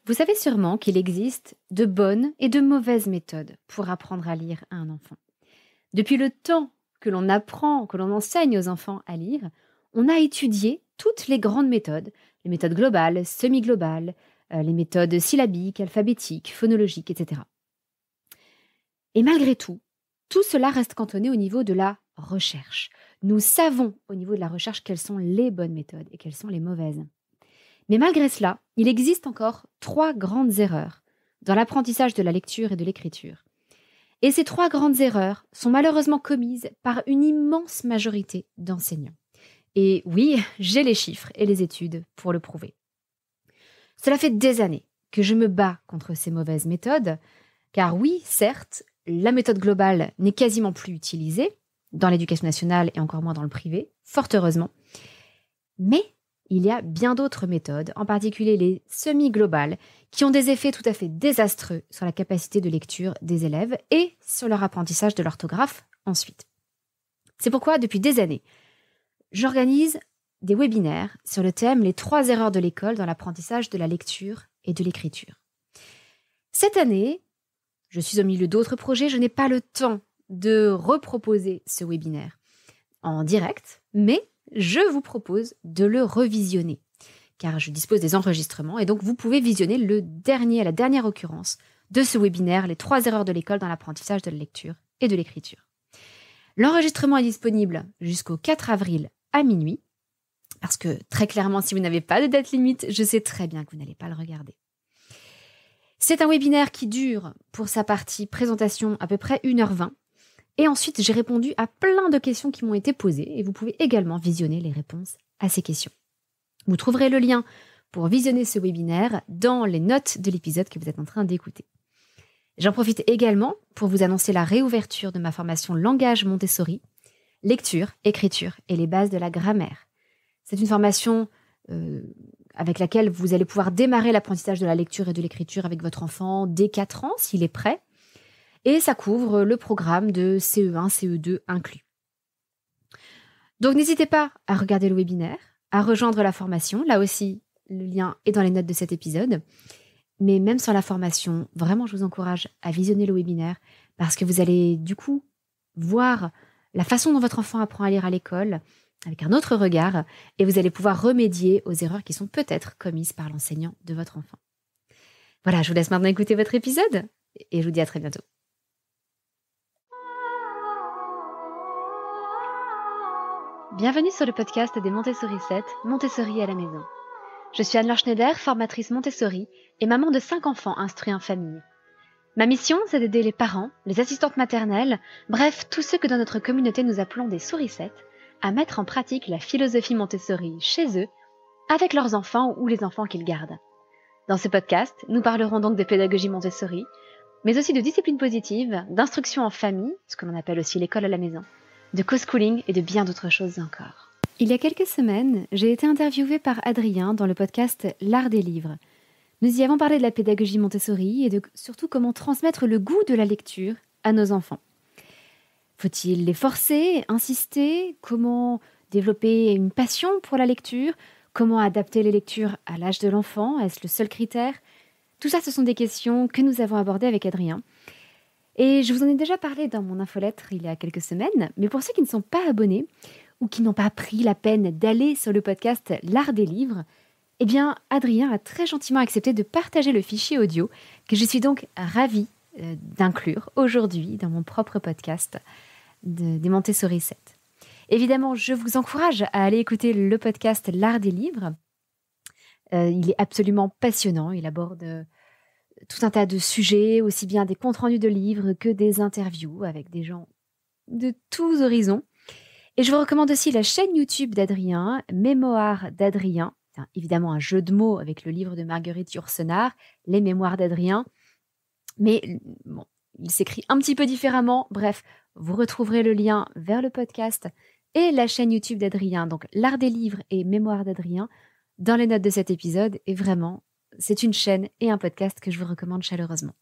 Vous savez sûrement qu'il existe de bonnes et de mauvaises méthodes pour apprendre à lire à un enfant. Depuis le temps que l'on apprend, que l'on enseigne aux enfants à lire, on a étudié toutes les grandes méthodes, les méthodes globales, semi-globales, les méthodes syllabiques, alphabétiques, phonologiques, etc. Et malgré tout, tout cela reste cantonné au niveau de la recherche. Nous savons au niveau de la recherche quelles sont les bonnes méthodes et quelles sont les mauvaises. Mais malgré cela, il existe encore 3 grandes erreurs dans l'apprentissage de la lecture et de l'écriture. Et ces 3 grandes erreurs sont malheureusement commises par une immense majorité d'enseignants. Et oui, j'ai les chiffres et les études pour le prouver. Cela fait des années que je me bats contre ces mauvaises méthodes, car oui, certes, la méthode globale n'est quasiment plus utilisée dans l'éducation nationale et encore moins dans le privé, fort heureusement. Mais il y a bien d'autres méthodes, en particulier les semi-globales, qui ont des effets tout à fait désastreux sur la capacité de lecture des élèves et sur leur apprentissage de l'orthographe ensuite. C'est pourquoi, depuis des années, j'organise des webinaires sur le thème « Les 3 erreurs de l'école dans l'apprentissage de la lecture et de l'écriture ». Cette année, je suis au milieu d'autres projets, je n'ai pas le temps de reproposer ce webinaire en direct, mais je vous propose de le revisionner, car je dispose des enregistrements et donc vous pouvez visionner la dernière occurrence de ce webinaire, les 3 erreurs de l'école dans l'apprentissage de la lecture et de l'écriture. L'enregistrement est disponible jusqu'au 4 avril à minuit, parce que très clairement, si vous n'avez pas de date limite, je sais très bien que vous n'allez pas le regarder. C'est un webinaire qui dure, pour sa partie présentation, à peu près 1h20. Et ensuite, j'ai répondu à plein de questions qui m'ont été posées et vous pouvez également visionner les réponses à ces questions. Vous trouverez le lien pour visionner ce webinaire dans les notes de l'épisode que vous êtes en train d'écouter. J'en profite également pour vous annoncer la réouverture de ma formation Langage Montessori, lecture, écriture et les bases de la grammaire. C'est une formation avec laquelle vous allez pouvoir démarrer l'apprentissage de la lecture et de l'écriture avec votre enfant dès 4 ans, s'il est prêt. Et ça couvre le programme de CE1, CE2 inclus. Donc n'hésitez pas à regarder le webinaire, à rejoindre la formation. Là aussi, le lien est dans les notes de cet épisode. Mais même sans la formation, vraiment, je vous encourage à visionner le webinaire parce que vous allez du coup voir la façon dont votre enfant apprend à lire à l'école avec un autre regard et vous allez pouvoir remédier aux erreurs qui sont peut-être commises par l'enseignant de votre enfant. Voilà, je vous laisse maintenant écouter votre épisode et je vous dis à très bientôt. Bienvenue sur le podcast des Montessori 7, Montessori à la maison. Je suis Anne-Laure Schneider, formatrice Montessori et maman de 5 enfants instruits en famille. Ma mission, c'est d'aider les parents, les assistantes maternelles, bref, tous ceux que dans notre communauté nous appelons des souricettes, à mettre en pratique la philosophie Montessori chez eux, avec leurs enfants ou les enfants qu'ils gardent. Dans ce podcast, nous parlerons donc de pédagogie Montessori, mais aussi de discipline positive, d'instruction en famille, ce que l'on appelle aussi l'école à la maison, de co-schooling et de bien d'autres choses encore. Il y a quelques semaines, j'ai été interviewée par Adrien dans le podcast L'Art des livres. Nous y avons parlé de la pédagogie Montessori et de surtout comment transmettre le goût de la lecture à nos enfants. Faut-il les forcer, insister? Comment développer une passion pour la lecture? Comment adapter les lectures à l'âge de l'enfant? Est-ce le seul critère? Tout ça, ce sont des questions que nous avons abordées avec Adrien. Et je vous en ai déjà parlé dans mon infolettre il y a quelques semaines, mais pour ceux qui ne sont pas abonnés ou qui n'ont pas pris la peine d'aller sur le podcast L'Art des livres, eh bien, Adrien a très gentiment accepté de partager le fichier audio que je suis donc ravie d'inclure aujourd'hui dans mon propre podcast des Montessori 7. Évidemment, je vous encourage à aller écouter le podcast L'Art des livres. Il est absolument passionnant, il aborde tout un tas de sujets, aussi bien des comptes rendus de livres que des interviews avec des gens de tous horizons. Et je vous recommande aussi la chaîne YouTube d'Adrien, Mémoires d'Adrien. C'est évidemment un jeu de mots avec le livre de Marguerite Yourcenar, Les Mémoires d'Adrien. Mais bon, il s'écrit un petit peu différemment. Bref, vous retrouverez le lien vers le podcast et la chaîne YouTube d'Adrien, donc L'Art des livres et Mémoires d'Adrien, dans les notes de cet épisode. Et vraiment, c'est une chaîne et un podcast que je vous recommande chaleureusement.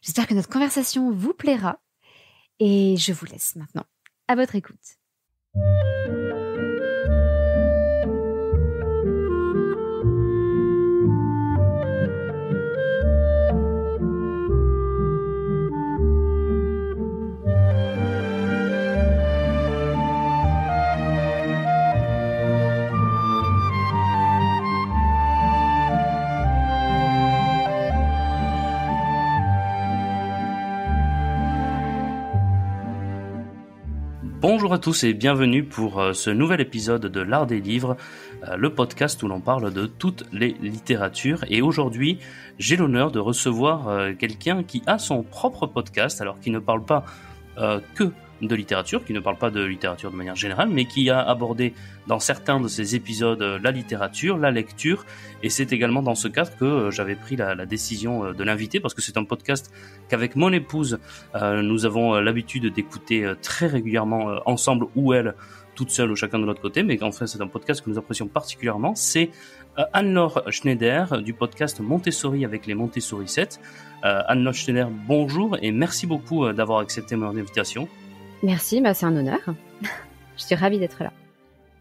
J'espère que notre conversation vous plaira et je vous laisse maintenant à votre écoute. Bonjour à tous et bienvenue pour ce nouvel épisode de l'Art des livres, le podcast où l'on parle de toutes les littératures. Et aujourd'hui, j'ai l'honneur de recevoir quelqu'un qui a son propre podcast, alors qui ne parle pas que de littérature, qui ne parle pas de littérature de manière générale, mais qui a abordé dans certains de ses épisodes la littérature, la lecture, et c'est également dans ce cadre que j'avais pris la décision de l'inviter, parce que c'est un podcast qu'avec mon épouse, nous avons l'habitude d'écouter très régulièrement ensemble, ou elle, toute seule ou chacun de notre côté, mais en fait c'est un podcast que nous apprécions particulièrement. C'est Anne-Laure Schneider du podcast Montessori avec les Montessori 7. Anne-Laure Schneider, bonjour et merci beaucoup d'avoir accepté mon invitation. Merci, c'est un honneur. Je suis ravie d'être là.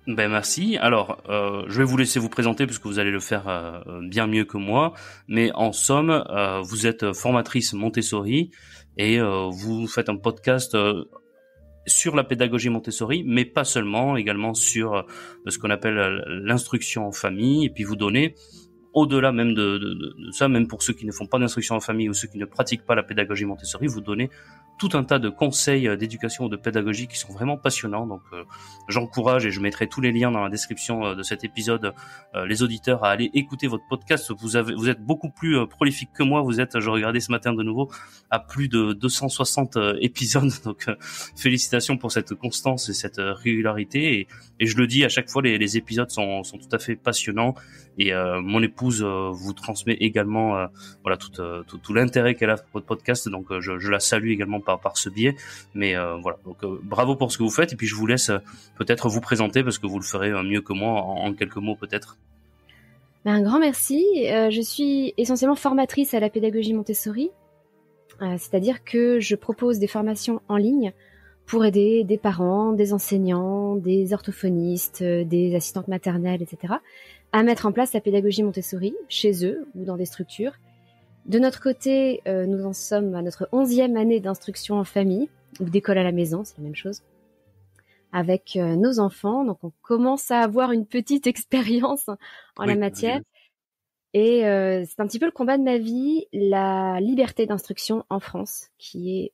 Ben merci. Alors, je vais vous laisser vous présenter puisque vous allez le faire bien mieux que moi. Mais en somme, vous êtes formatrice Montessori et vous faites un podcast sur la pédagogie Montessori, mais pas seulement, également sur ce qu'on appelle l'instruction en famille. Et puis vous donnez, au-delà même de ça, même pour ceux qui ne font pas d'instruction en famille ou ceux qui ne pratiquent pas la pédagogie Montessori, vous donnez tout un tas de conseils d'éducation ou de pédagogie qui sont vraiment passionnants. Donc j'encourage, et je mettrai tous les liens dans la description de cet épisode, les auditeurs à aller écouter votre podcast. Vous êtes beaucoup plus prolifique que moi. Vous êtes, je regardais ce matin de nouveau, à plus de 260 épisodes. Donc félicitations pour cette constance et cette régularité. Et je le dis à chaque fois, les épisodes sont tout à fait passionnants. Et mon épouse vous transmet également voilà tout l'intérêt qu'elle a pour votre podcast. Donc je la salue également par ce biais. Mais voilà, donc bravo pour ce que vous faites. Et puis je vous laisse peut-être vous présenter parce que vous le ferez mieux que moi en quelques mots peut-être. Un grand merci. Je suis essentiellement formatrice à la pédagogie Montessori, c'est-à-dire que je propose des formations en ligne pour aider des parents, des enseignants, des orthophonistes, des assistantes maternelles, etc., à mettre en place la pédagogie Montessori chez eux ou dans des structures. De notre côté, nous en sommes à notre 11e année d'instruction en famille, ou d'école à la maison, c'est la même chose, avec nos enfants. Donc on commence à avoir une petite expérience en la matière. Et c'est un petit peu le combat de ma vie, la liberté d'instruction en France, qui est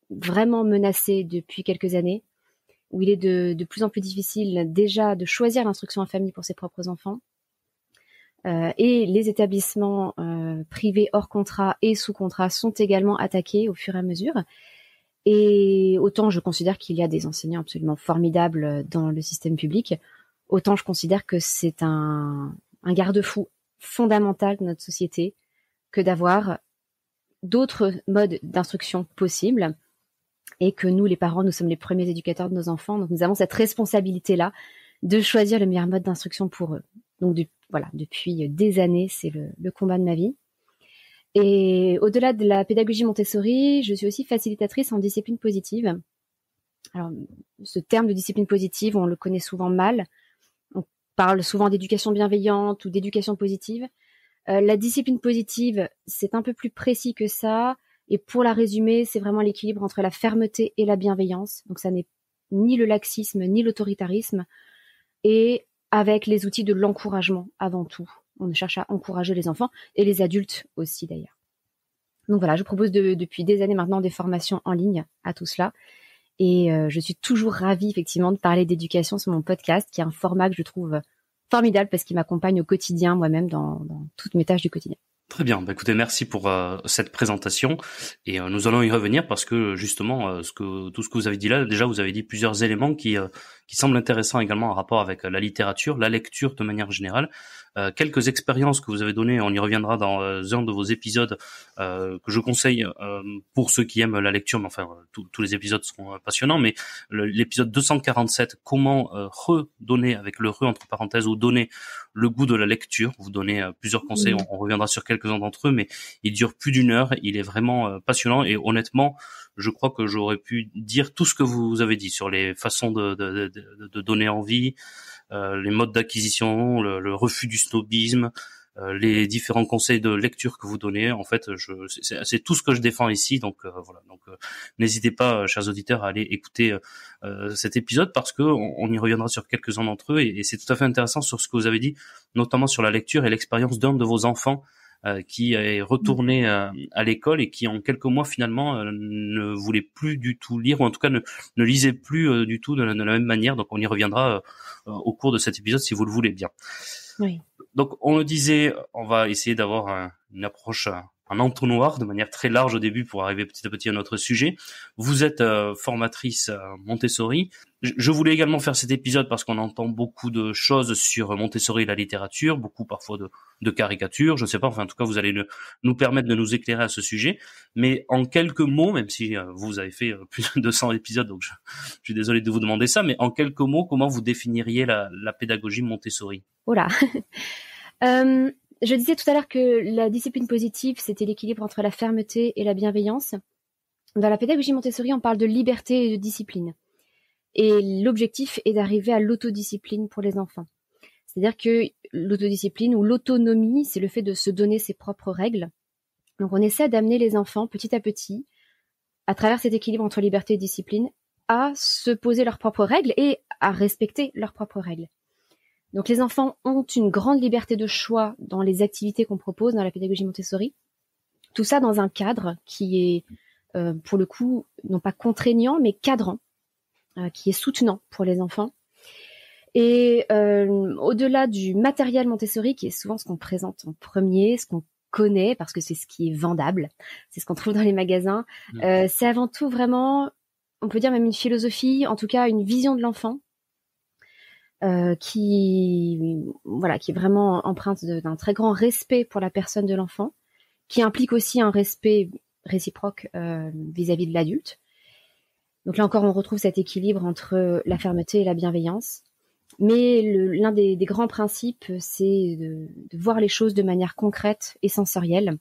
vraiment menacée depuis quelques années, où il est de plus en plus difficile déjà de choisir l'instruction en famille pour ses propres enfants. Et les établissements privés hors contrat et sous contrat sont également attaqués au fur et à mesure. Et autant je considère qu'il y a des enseignants absolument formidables dans le système public, autant je considère que c'est un garde-fou fondamental de notre société que d'avoir d'autres modes d'instruction possibles, et que nous, les parents, nous sommes les premiers éducateurs de nos enfants, donc nous avons cette responsabilité-là de choisir le meilleur mode d'instruction pour eux. Donc depuis des années, c'est le combat de ma vie. Et au-delà de la pédagogie Montessori, je suis aussi facilitatrice en discipline positive. Alors, ce terme de discipline positive, on le connaît souvent mal. On parle souvent d'éducation bienveillante ou d'éducation positive. La discipline positive, c'est un peu plus précis que ça. Et pour la résumer, c'est vraiment l'équilibre entre la fermeté et la bienveillance. Donc ça n'est ni le laxisme, ni l'autoritarisme. Et avec les outils de l'encouragement avant tout. On cherche à encourager les enfants et les adultes aussi d'ailleurs. Donc voilà, je propose depuis des années maintenant des formations en ligne à tout cela. Et je suis toujours ravie effectivement de parler d'éducation sur mon podcast, qui est un format que je trouve formidable parce qu'il m'accompagne au quotidien moi-même dans toutes mes tâches du quotidien. Très bien. Écoutez, merci pour cette présentation et nous allons y revenir parce que justement, tout ce que vous avez dit là, déjà vous avez dit plusieurs éléments qui semblent intéressants également en rapport avec la littérature, la lecture de manière générale. Quelques expériences que vous avez données, on y reviendra dans un de vos épisodes que je conseille pour ceux qui aiment la lecture, mais enfin tous les épisodes seront passionnants, mais l'épisode 247, comment redonner, avec le entre parenthèses, ou donner le goût de la lecture. Vous donnez plusieurs conseils, on reviendra sur quelques-uns d'entre eux, mais il dure plus d'une heure, il est vraiment passionnant et honnêtement, je crois que j'aurais pu dire tout ce que vous avez dit sur les façons de donner envie, les modes d'acquisition, le refus du snobisme, les différents conseils de lecture que vous donnez. En fait, c'est tout ce que je défends ici. Donc voilà. Donc n'hésitez pas, chers auditeurs, à aller écouter cet épisode parce que on y reviendra sur quelques-uns d'entre eux et c'est tout à fait intéressant sur ce que vous avez dit, notamment sur la lecture et l'expérience d'un de vos enfants qui est retourné à l'école et qui en quelques mois finalement ne voulait plus du tout lire, ou en tout cas ne lisait plus du tout de la même manière. Donc on y reviendra au cours de cet épisode si vous le voulez bien. Oui. Donc on le disait, on va essayer d'avoir une approche en entonnoir de manière très large au début pour arriver petit à petit à notre sujet. Vous êtes formatrice Montessori. Je voulais également faire cet épisode parce qu'on entend beaucoup de choses sur Montessori et la littérature, beaucoup parfois de caricatures, je sais pas, enfin en tout cas vous allez nous permettre de nous éclairer à ce sujet. Mais en quelques mots, même si vous avez fait plus de 200 épisodes, donc je suis désolé de vous demander ça, mais en quelques mots, comment vous définiriez la pédagogie Montessori? Oh là. Je disais tout à l'heure que la discipline positive, c'était l'équilibre entre la fermeté et la bienveillance. Dans la pédagogie Montessori, on parle de liberté et de discipline. Et l'objectif est d'arriver à l'autodiscipline pour les enfants. C'est-à-dire que l'autodiscipline ou l'autonomie, c'est le fait de se donner ses propres règles. Donc on essaie d'amener les enfants petit à petit, à travers cet équilibre entre liberté et discipline, à se poser leurs propres règles et à respecter leurs propres règles. Donc les enfants ont une grande liberté de choix dans les activités qu'on propose dans la pédagogie Montessori. Tout ça dans un cadre qui est, pour le coup, non pas contraignant, mais cadrant, qui est soutenant pour les enfants. Et au-delà du matériel Montessori, qui est souvent ce qu'on présente en premier, ce qu'on connaît, parce que c'est ce qui est vendable, c'est ce qu'on trouve dans les magasins, c'est avant tout vraiment, on peut dire même une philosophie, en tout cas une vision de l'enfant, qui est vraiment empreinte d'un très grand respect pour la personne de l'enfant, qui implique aussi un respect réciproque vis-à-vis de l'adulte. Donc là encore, on retrouve cet équilibre entre la fermeté et la bienveillance. Mais l'un des grands principes, c'est de voir les choses de manière concrète et sensorielle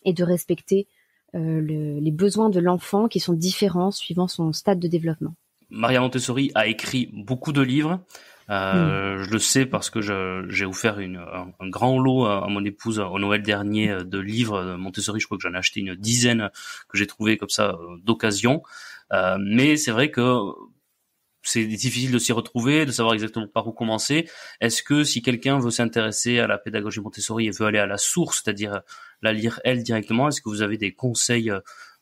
et de respecter les besoins de l'enfant qui sont différents suivant son stade de développement. Maria Montessori a écrit beaucoup de livres. Je le sais parce que j'ai offert un grand lot à mon épouse au Noël dernier de livres de Montessori. Je crois que j'en ai acheté une dizaine que j'ai trouvé comme ça d'occasion. Mais c'est vrai que c'est difficile de s'y retrouver, de savoir exactement par où commencer. Est-ce que si quelqu'un veut s'intéresser à la pédagogie Montessori et veut aller à la source, c'est-à-dire la lire elle directement, est-ce que vous avez des conseils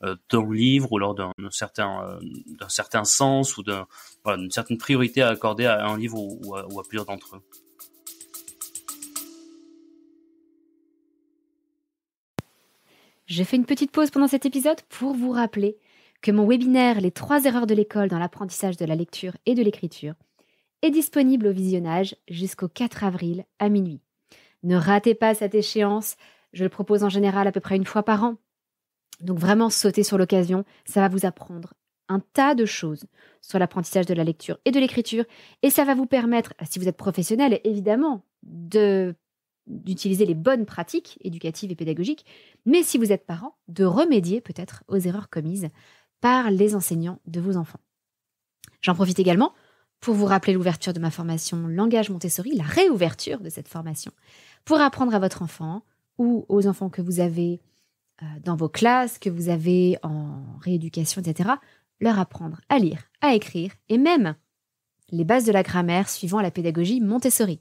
d'un livre ou lors d'un certain sens ou d'une certaine priorité à accorder à un livre ou à plusieurs d'entre eux? J'ai fait une petite pause pendant cet épisode pour vous rappeler que mon webinaire Les 3 erreurs de l'école dans l'apprentissage de la lecture et de l'écriture est disponible au visionnage jusqu'au 4 avril à minuit. Ne ratez pas cette échéance, je le propose en général à peu près une fois par an. Donc vraiment sautez sur l'occasion, ça va vous apprendre un tas de choses sur l'apprentissage de la lecture et de l'écriture et ça va vous permettre, si vous êtes professionnel évidemment, d'utiliser les bonnes pratiques éducatives et pédagogiques, mais si vous êtes parent, de remédier peut-être aux erreurs commises par les enseignants de vos enfants. J'en profite également pour vous rappeler l'ouverture de ma formation Langage Montessori, la réouverture de cette formation, pour apprendre à votre enfant ou aux enfants que vous avez dans vos classes, que vous avez en rééducation, etc., leur apprendre à lire, à écrire et même les bases de la grammaire suivant la pédagogie Montessori.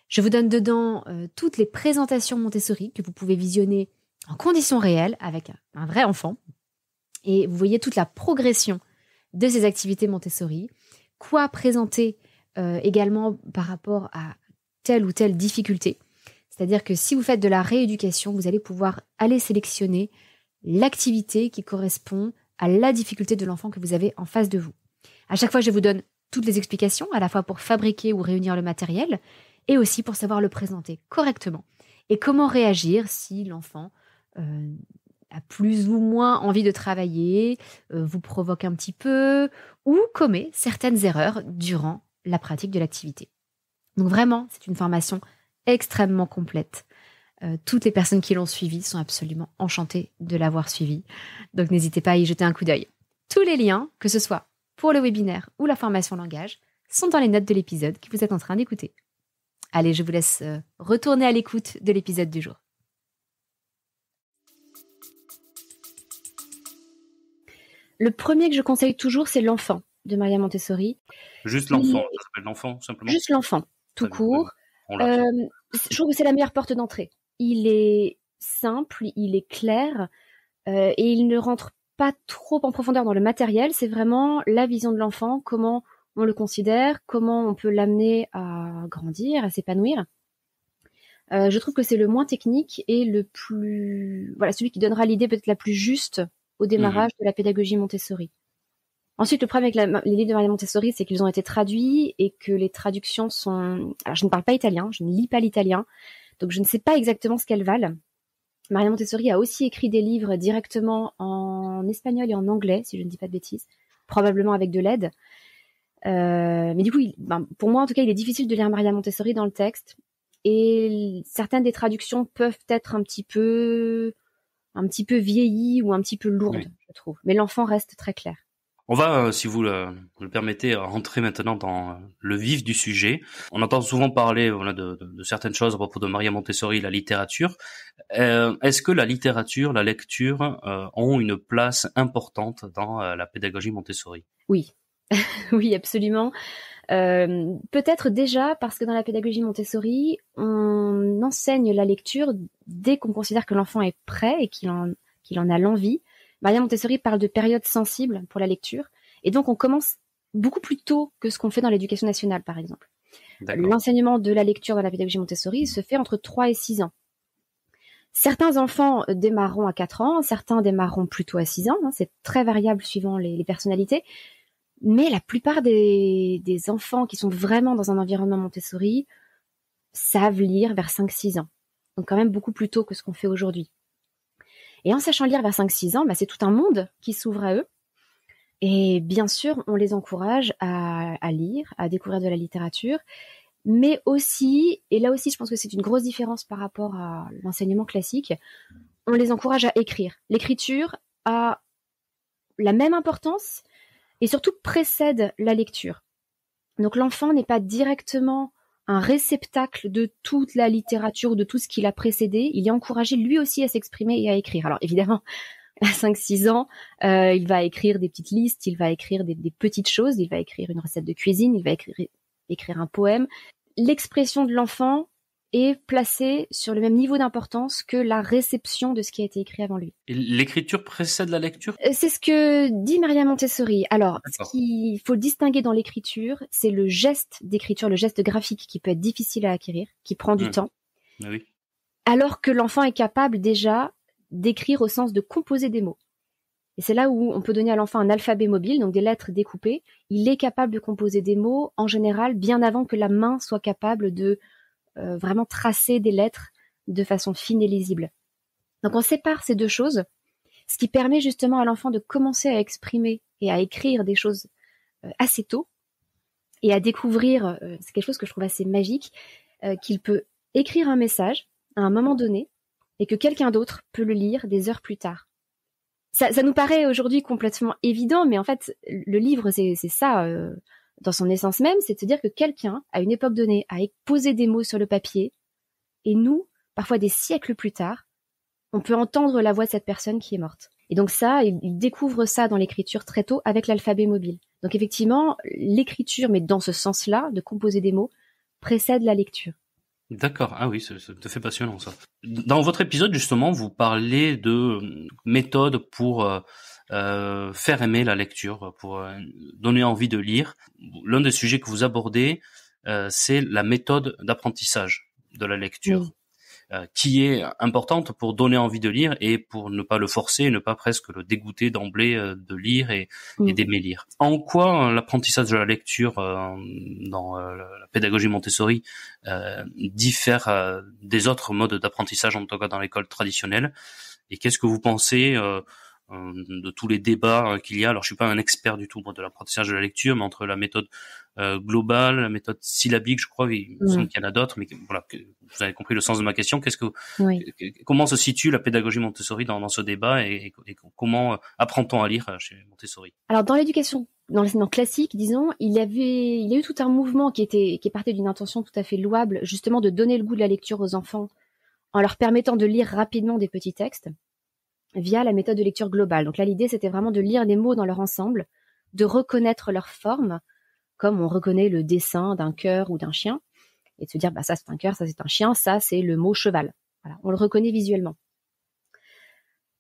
Je vous donne dedans toutes les présentations Montessori que vous pouvez visionner en conditions réelles avec un vrai enfant. Et vous voyez toute la progression de ces activités Montessori, quoi présenter également par rapport à telle ou telle difficulté. C'est-à-dire que si vous faites de la rééducation, vous allez pouvoir aller sélectionner l'activité qui correspond à la difficulté de l'enfant que vous avez en face de vous. À chaque fois, je vous donne toutes les explications, à la fois pour fabriquer ou réunir le matériel, et aussi pour savoir le présenter correctement. Et comment réagir si l'enfant a plus ou moins envie de travailler, vous provoque un petit peu, ou commet certaines erreurs durant la pratique de l'activité. Donc vraiment, c'est une formation extrêmement complète. Toutes les personnes qui l'ont suivie sont absolument enchantées de l'avoir suivie. Donc n'hésitez pas à y jeter un coup d'œil. Tous les liens, que ce soit pour le webinaire ou la formation langage, sont dans les notes de l'épisode que vous êtes en train d'écouter. Allez, je vous laisse retourner à l'écoute de l'épisode du jour. Le premier que je conseille toujours, c'est l'enfant de Maria Montessori. Juste l'enfant, ça s'appelle l'enfant simplement. Juste l'enfant, tout court. Je trouve que c'est la meilleure porte d'entrée. il est simple, il est clair, et il ne rentre pas trop en profondeur dans le matériel. C'est vraiment la vision de l'enfant, comment on le considère, comment on peut l'amener à grandir, à s'épanouir. Je trouve que c'est le moins technique et celui qui donnera l'idée peut-être la plus juste au démarrage de la pédagogie Montessori. Ensuite, le problème avec les livres de Maria Montessori, c'est qu'ils ont été traduits et que les traductions sont... Alors, je ne parle pas italien, je ne lis pas l'italien, donc je ne sais pas exactement ce qu'elles valent. Maria Montessori a aussi écrit des livres directement en espagnol et en anglais, si je ne dis pas de bêtises, probablement avec de l'aide. Mais du coup, pour moi, en tout cas, il est difficile de lire Maria Montessori dans le texte. Et certaines des traductions peuvent être un petit peu vieillies ou un petit peu lourdes, je trouve. Mais l'enfant reste très clair. On va, si vous le permettez, rentrer maintenant dans le vif du sujet. On entend souvent parler de certaines choses à propos de Maria Montessori, la littérature. Est-ce que la littérature, la lecture ont une place importante dans la pédagogie Montessori ? Oui, oui, absolument. Peut-être déjà parce que dans la pédagogie Montessori, on enseigne la lecture dès qu'on considère que l'enfant est prêt et qu'il en a l'envie. Maria Montessori parle de périodes sensibles pour la lecture, et donc on commence beaucoup plus tôt que ce qu'on fait dans l'éducation nationale, par exemple. D'accord. L'enseignement de la lecture dans la pédagogie Montessori se fait entre 3 et 6 ans. Certains enfants démarreront à 4 ans, certains démarreront plutôt à 6 ans, c'est très variable suivant les personnalités, mais la plupart des enfants qui sont vraiment dans un environnement Montessori savent lire vers 5-6 ans, donc quand même beaucoup plus tôt que ce qu'on fait aujourd'hui. Et en sachant lire vers 5-6 ans, c'est tout un monde qui s'ouvre à eux. Et bien sûr, on les encourage à lire, à découvrir de la littérature, mais aussi, et là aussi je pense que c'est une grosse différence par rapport à l'enseignement classique, on les encourage à écrire. L'écriture a la même importance et surtout précède la lecture. Donc l'enfant n'est pas directement un réceptacle de toute la littérature, de tout ce qui l'a précédé. Il est encouragé lui aussi à s'exprimer et à écrire. Alors évidemment, à 5-6 ans, il va écrire des petites listes, il va écrire des petites choses, il va écrire une recette de cuisine, il va écrire un poème. L'expression de l'enfant est placée sur le même niveau d'importance que la réception de ce qui a été écrit avant lui. Et l'écriture précède la lecture ? C'est ce que dit Maria Montessori. Alors, ce qu'il faut distinguer dans l'écriture, c'est le geste d'écriture, le geste graphique qui peut être difficile à acquérir, qui prend du temps. Oui. Alors que l'enfant est capable déjà d'écrire au sens de composer des mots. Et c'est là où on peut donner à l'enfant un alphabet mobile, donc des lettres découpées. Il est capable de composer des mots, en général, bien avant que la main soit capable de vraiment tracer des lettres de façon fine et lisible. Donc on sépare ces deux choses, ce qui permet justement à l'enfant de commencer à exprimer et à écrire des choses assez tôt et à découvrir, c'est quelque chose que je trouve assez magique, qu'il peut écrire un message à un moment donné et que quelqu'un d'autre peut le lire des heures plus tard. Ça nous paraît aujourd'hui complètement évident, mais en fait, le livre, c'est ça, dans son essence même, c'est de se dire que quelqu'un, à une époque donnée, a posé des mots sur le papier, et nous, parfois des siècles plus tard, on peut entendre la voix de cette personne qui est morte. Et donc ça, il découvre ça dans l'écriture très tôt avec l'alphabet mobile. Donc effectivement, l'écriture, mais dans ce sens-là, de composer des mots, précède la lecture. D'accord. Ah oui, c'est tout à fait passionnant ça. Dans votre épisode, justement, vous parlez de méthodes pour faire aimer la lecture, pour donner envie de lire. L'un des sujets que vous abordez, c'est la méthode d'apprentissage de la lecture. Oui. Qui est importante pour donner envie de lire et pour ne pas le forcer, ne pas presque le dégoûter d'emblée de lire et d'aimer lire. En quoi l'apprentissage de la lecture dans la pédagogie Montessori diffère des autres modes d'apprentissage, en tout cas dans l'école traditionnelle, et qu'est-ce que vous pensez de tous les débats qu'il y a? Alors je suis pas un expert du tout de l'apprentissage de la lecture, mais entre la méthode globale, la méthode syllabique, je crois, il me semble qu'il y en a d'autres, mais voilà, vous avez compris le sens de ma question. Comment se situe la pédagogie Montessori dans ce débat et comment apprend-on à lire chez Montessori? Alors dans l'éducation, dans l'enseignement classique, disons, il y a eu tout un mouvement qui partait d'une intention tout à fait louable, justement de donner le goût de la lecture aux enfants en leur permettant de lire rapidement des petits textes via la méthode de lecture globale. Donc là, l'idée, c'était vraiment de lire les mots dans leur ensemble, de reconnaître leur forme, comme on reconnaît le dessin d'un cœur ou d'un chien, et de se dire, ça c'est un cœur, ça c'est un chien, ça c'est le mot cheval. Voilà, on le reconnaît visuellement.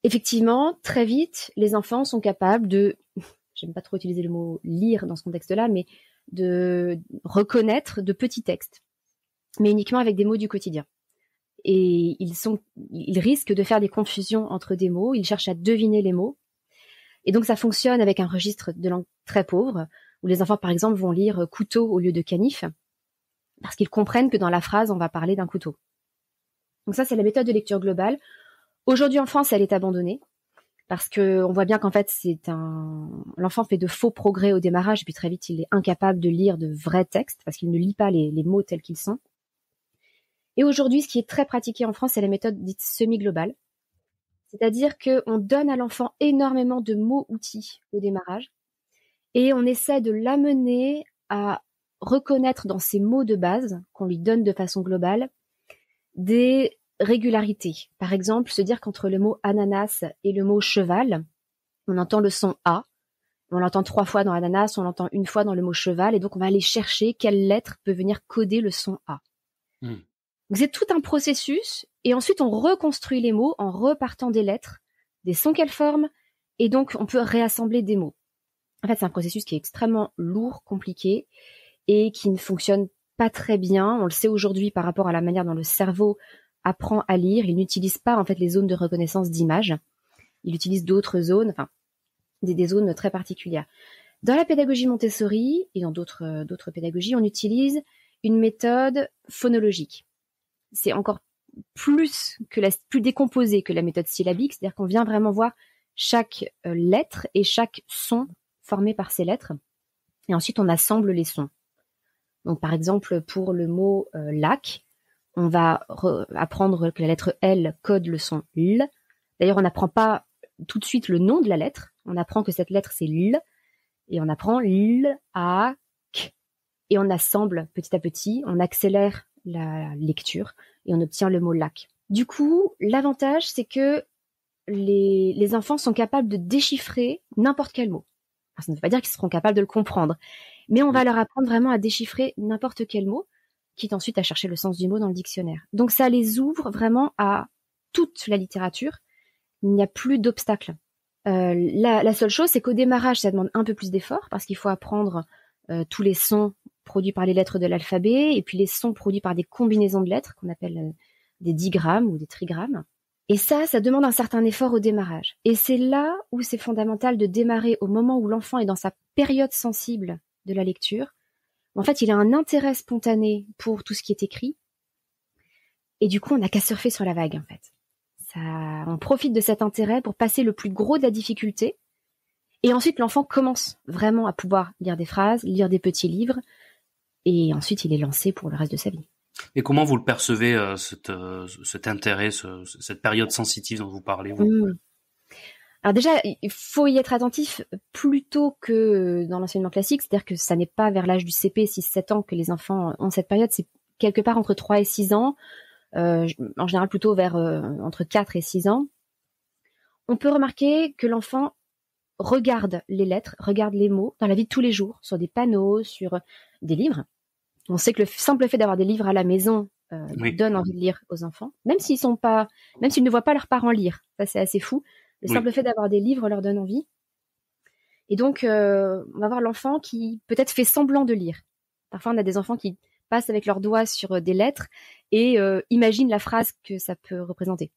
Effectivement, très vite, les enfants sont capables de, j'aime pas trop utiliser le mot lire dans ce contexte-là, mais de reconnaître de petits textes, mais uniquement avec des mots du quotidien. Et ils risquent de faire des confusions entre des mots, ils cherchent à deviner les mots. Et donc ça fonctionne avec un registre de langue très pauvre, où les enfants, par exemple, vont lire couteau au lieu de canif, parce qu'ils comprennent que dans la phrase, on va parler d'un couteau. Donc ça, c'est la méthode de lecture globale. Aujourd'hui, en France, elle est abandonnée, parce que on voit bien qu'en fait, l'enfant fait de faux progrès au démarrage, et puis très vite, il est incapable de lire de vrais textes, parce qu'il ne lit pas les mots tels qu'ils sont. Et aujourd'hui, ce qui est très pratiqué en France, c'est la méthode dite semi-globale. C'est-à-dire qu'on donne à l'enfant énormément de mots-outils au démarrage, et on essaie de l'amener à reconnaître dans ces mots de base, qu'on lui donne de façon globale, des régularités. Par exemple, se dire qu'entre le mot ananas et le mot cheval, on entend le son A. On l'entend 3 fois dans ananas, on l'entend 1 fois dans le mot cheval, et donc on va aller chercher quelle lettre peut venir coder le son A. Donc c'est tout un processus, et ensuite on reconstruit les mots en repartant des lettres, des sons qu'elles forment, et donc on peut réassembler des mots. En fait, c'est un processus qui est extrêmement lourd, compliqué, et qui ne fonctionne pas très bien. On le sait aujourd'hui par rapport à la manière dont le cerveau apprend à lire. Il n'utilise pas en fait les zones de reconnaissance d'images. Il utilise d'autres zones, enfin des zones très particulières. Dans la pédagogie Montessori et dans d'autres pédagogies, on utilise une méthode phonologique. C'est encore plus décomposé que la méthode syllabique, c'est-à-dire qu'on vient vraiment voir chaque lettre et chaque son formé par ces lettres, et ensuite on assemble les sons. Donc par exemple, pour le mot lac, on va apprendre que la lettre L code le son L. D'ailleurs, on n'apprend pas tout de suite le nom de la lettre, on apprend que cette lettre c'est L, et on apprend L, A, K, et on assemble petit à petit, on accélère la lecture, et on obtient le mot lac. Du coup, l'avantage, c'est que les enfants sont capables de déchiffrer n'importe quel mot. Alors, ça ne veut pas dire qu'ils seront capables de le comprendre, mais on va leur apprendre vraiment à déchiffrer n'importe quel mot, quitte ensuite à chercher le sens du mot dans le dictionnaire. Donc ça les ouvre vraiment à toute la littérature. Il n'y a plus d'obstacles. La seule chose, c'est qu'au démarrage, ça demande un peu plus d'effort, parce qu'il faut apprendre tous les sons produits par les lettres de l'alphabet, et puis les sons produits par des combinaisons de lettres, qu'on appelle des digrammes ou des trigrammes. Et ça demande un certain effort au démarrage. Et c'est là où c'est fondamental de démarrer au moment où l'enfant est dans sa période sensible de la lecture. En fait, il a un intérêt spontané pour tout ce qui est écrit. Et du coup, on n'a qu'à surfer sur la vague, en fait. On profite de cet intérêt pour passer le plus gros de la difficulté. Et ensuite, l'enfant commence vraiment à pouvoir lire des phrases, lire des petits livres. Et ensuite, il est lancé pour le reste de sa vie. Et comment vous le percevez, cet intérêt, cette période sensitive dont vous parlez, vous? Alors déjà, il faut y être attentif plus tôt que dans l'enseignement classique, c'est-à-dire que ça n'est pas vers l'âge du CP, 6-7 ans que les enfants ont cette période, c'est quelque part entre 3 et 6 ans, en général plutôt vers entre 4 et 6 ans. On peut remarquer que l'enfant regarde les lettres, regarde les mots dans la vie de tous les jours, sur des panneaux, sur des livres. On sait que le simple fait d'avoir des livres à la maison donne envie de lire aux enfants, même s'ils ne voient pas leurs parents lire. Ça, c'est assez fou. Le simple fait d'avoir des livres leur donne envie. Et donc, on va voir l'enfant qui peut-être fait semblant de lire. Parfois, on a des enfants qui passent avec leurs doigts sur des lettres et imaginent la phrase que ça peut représenter.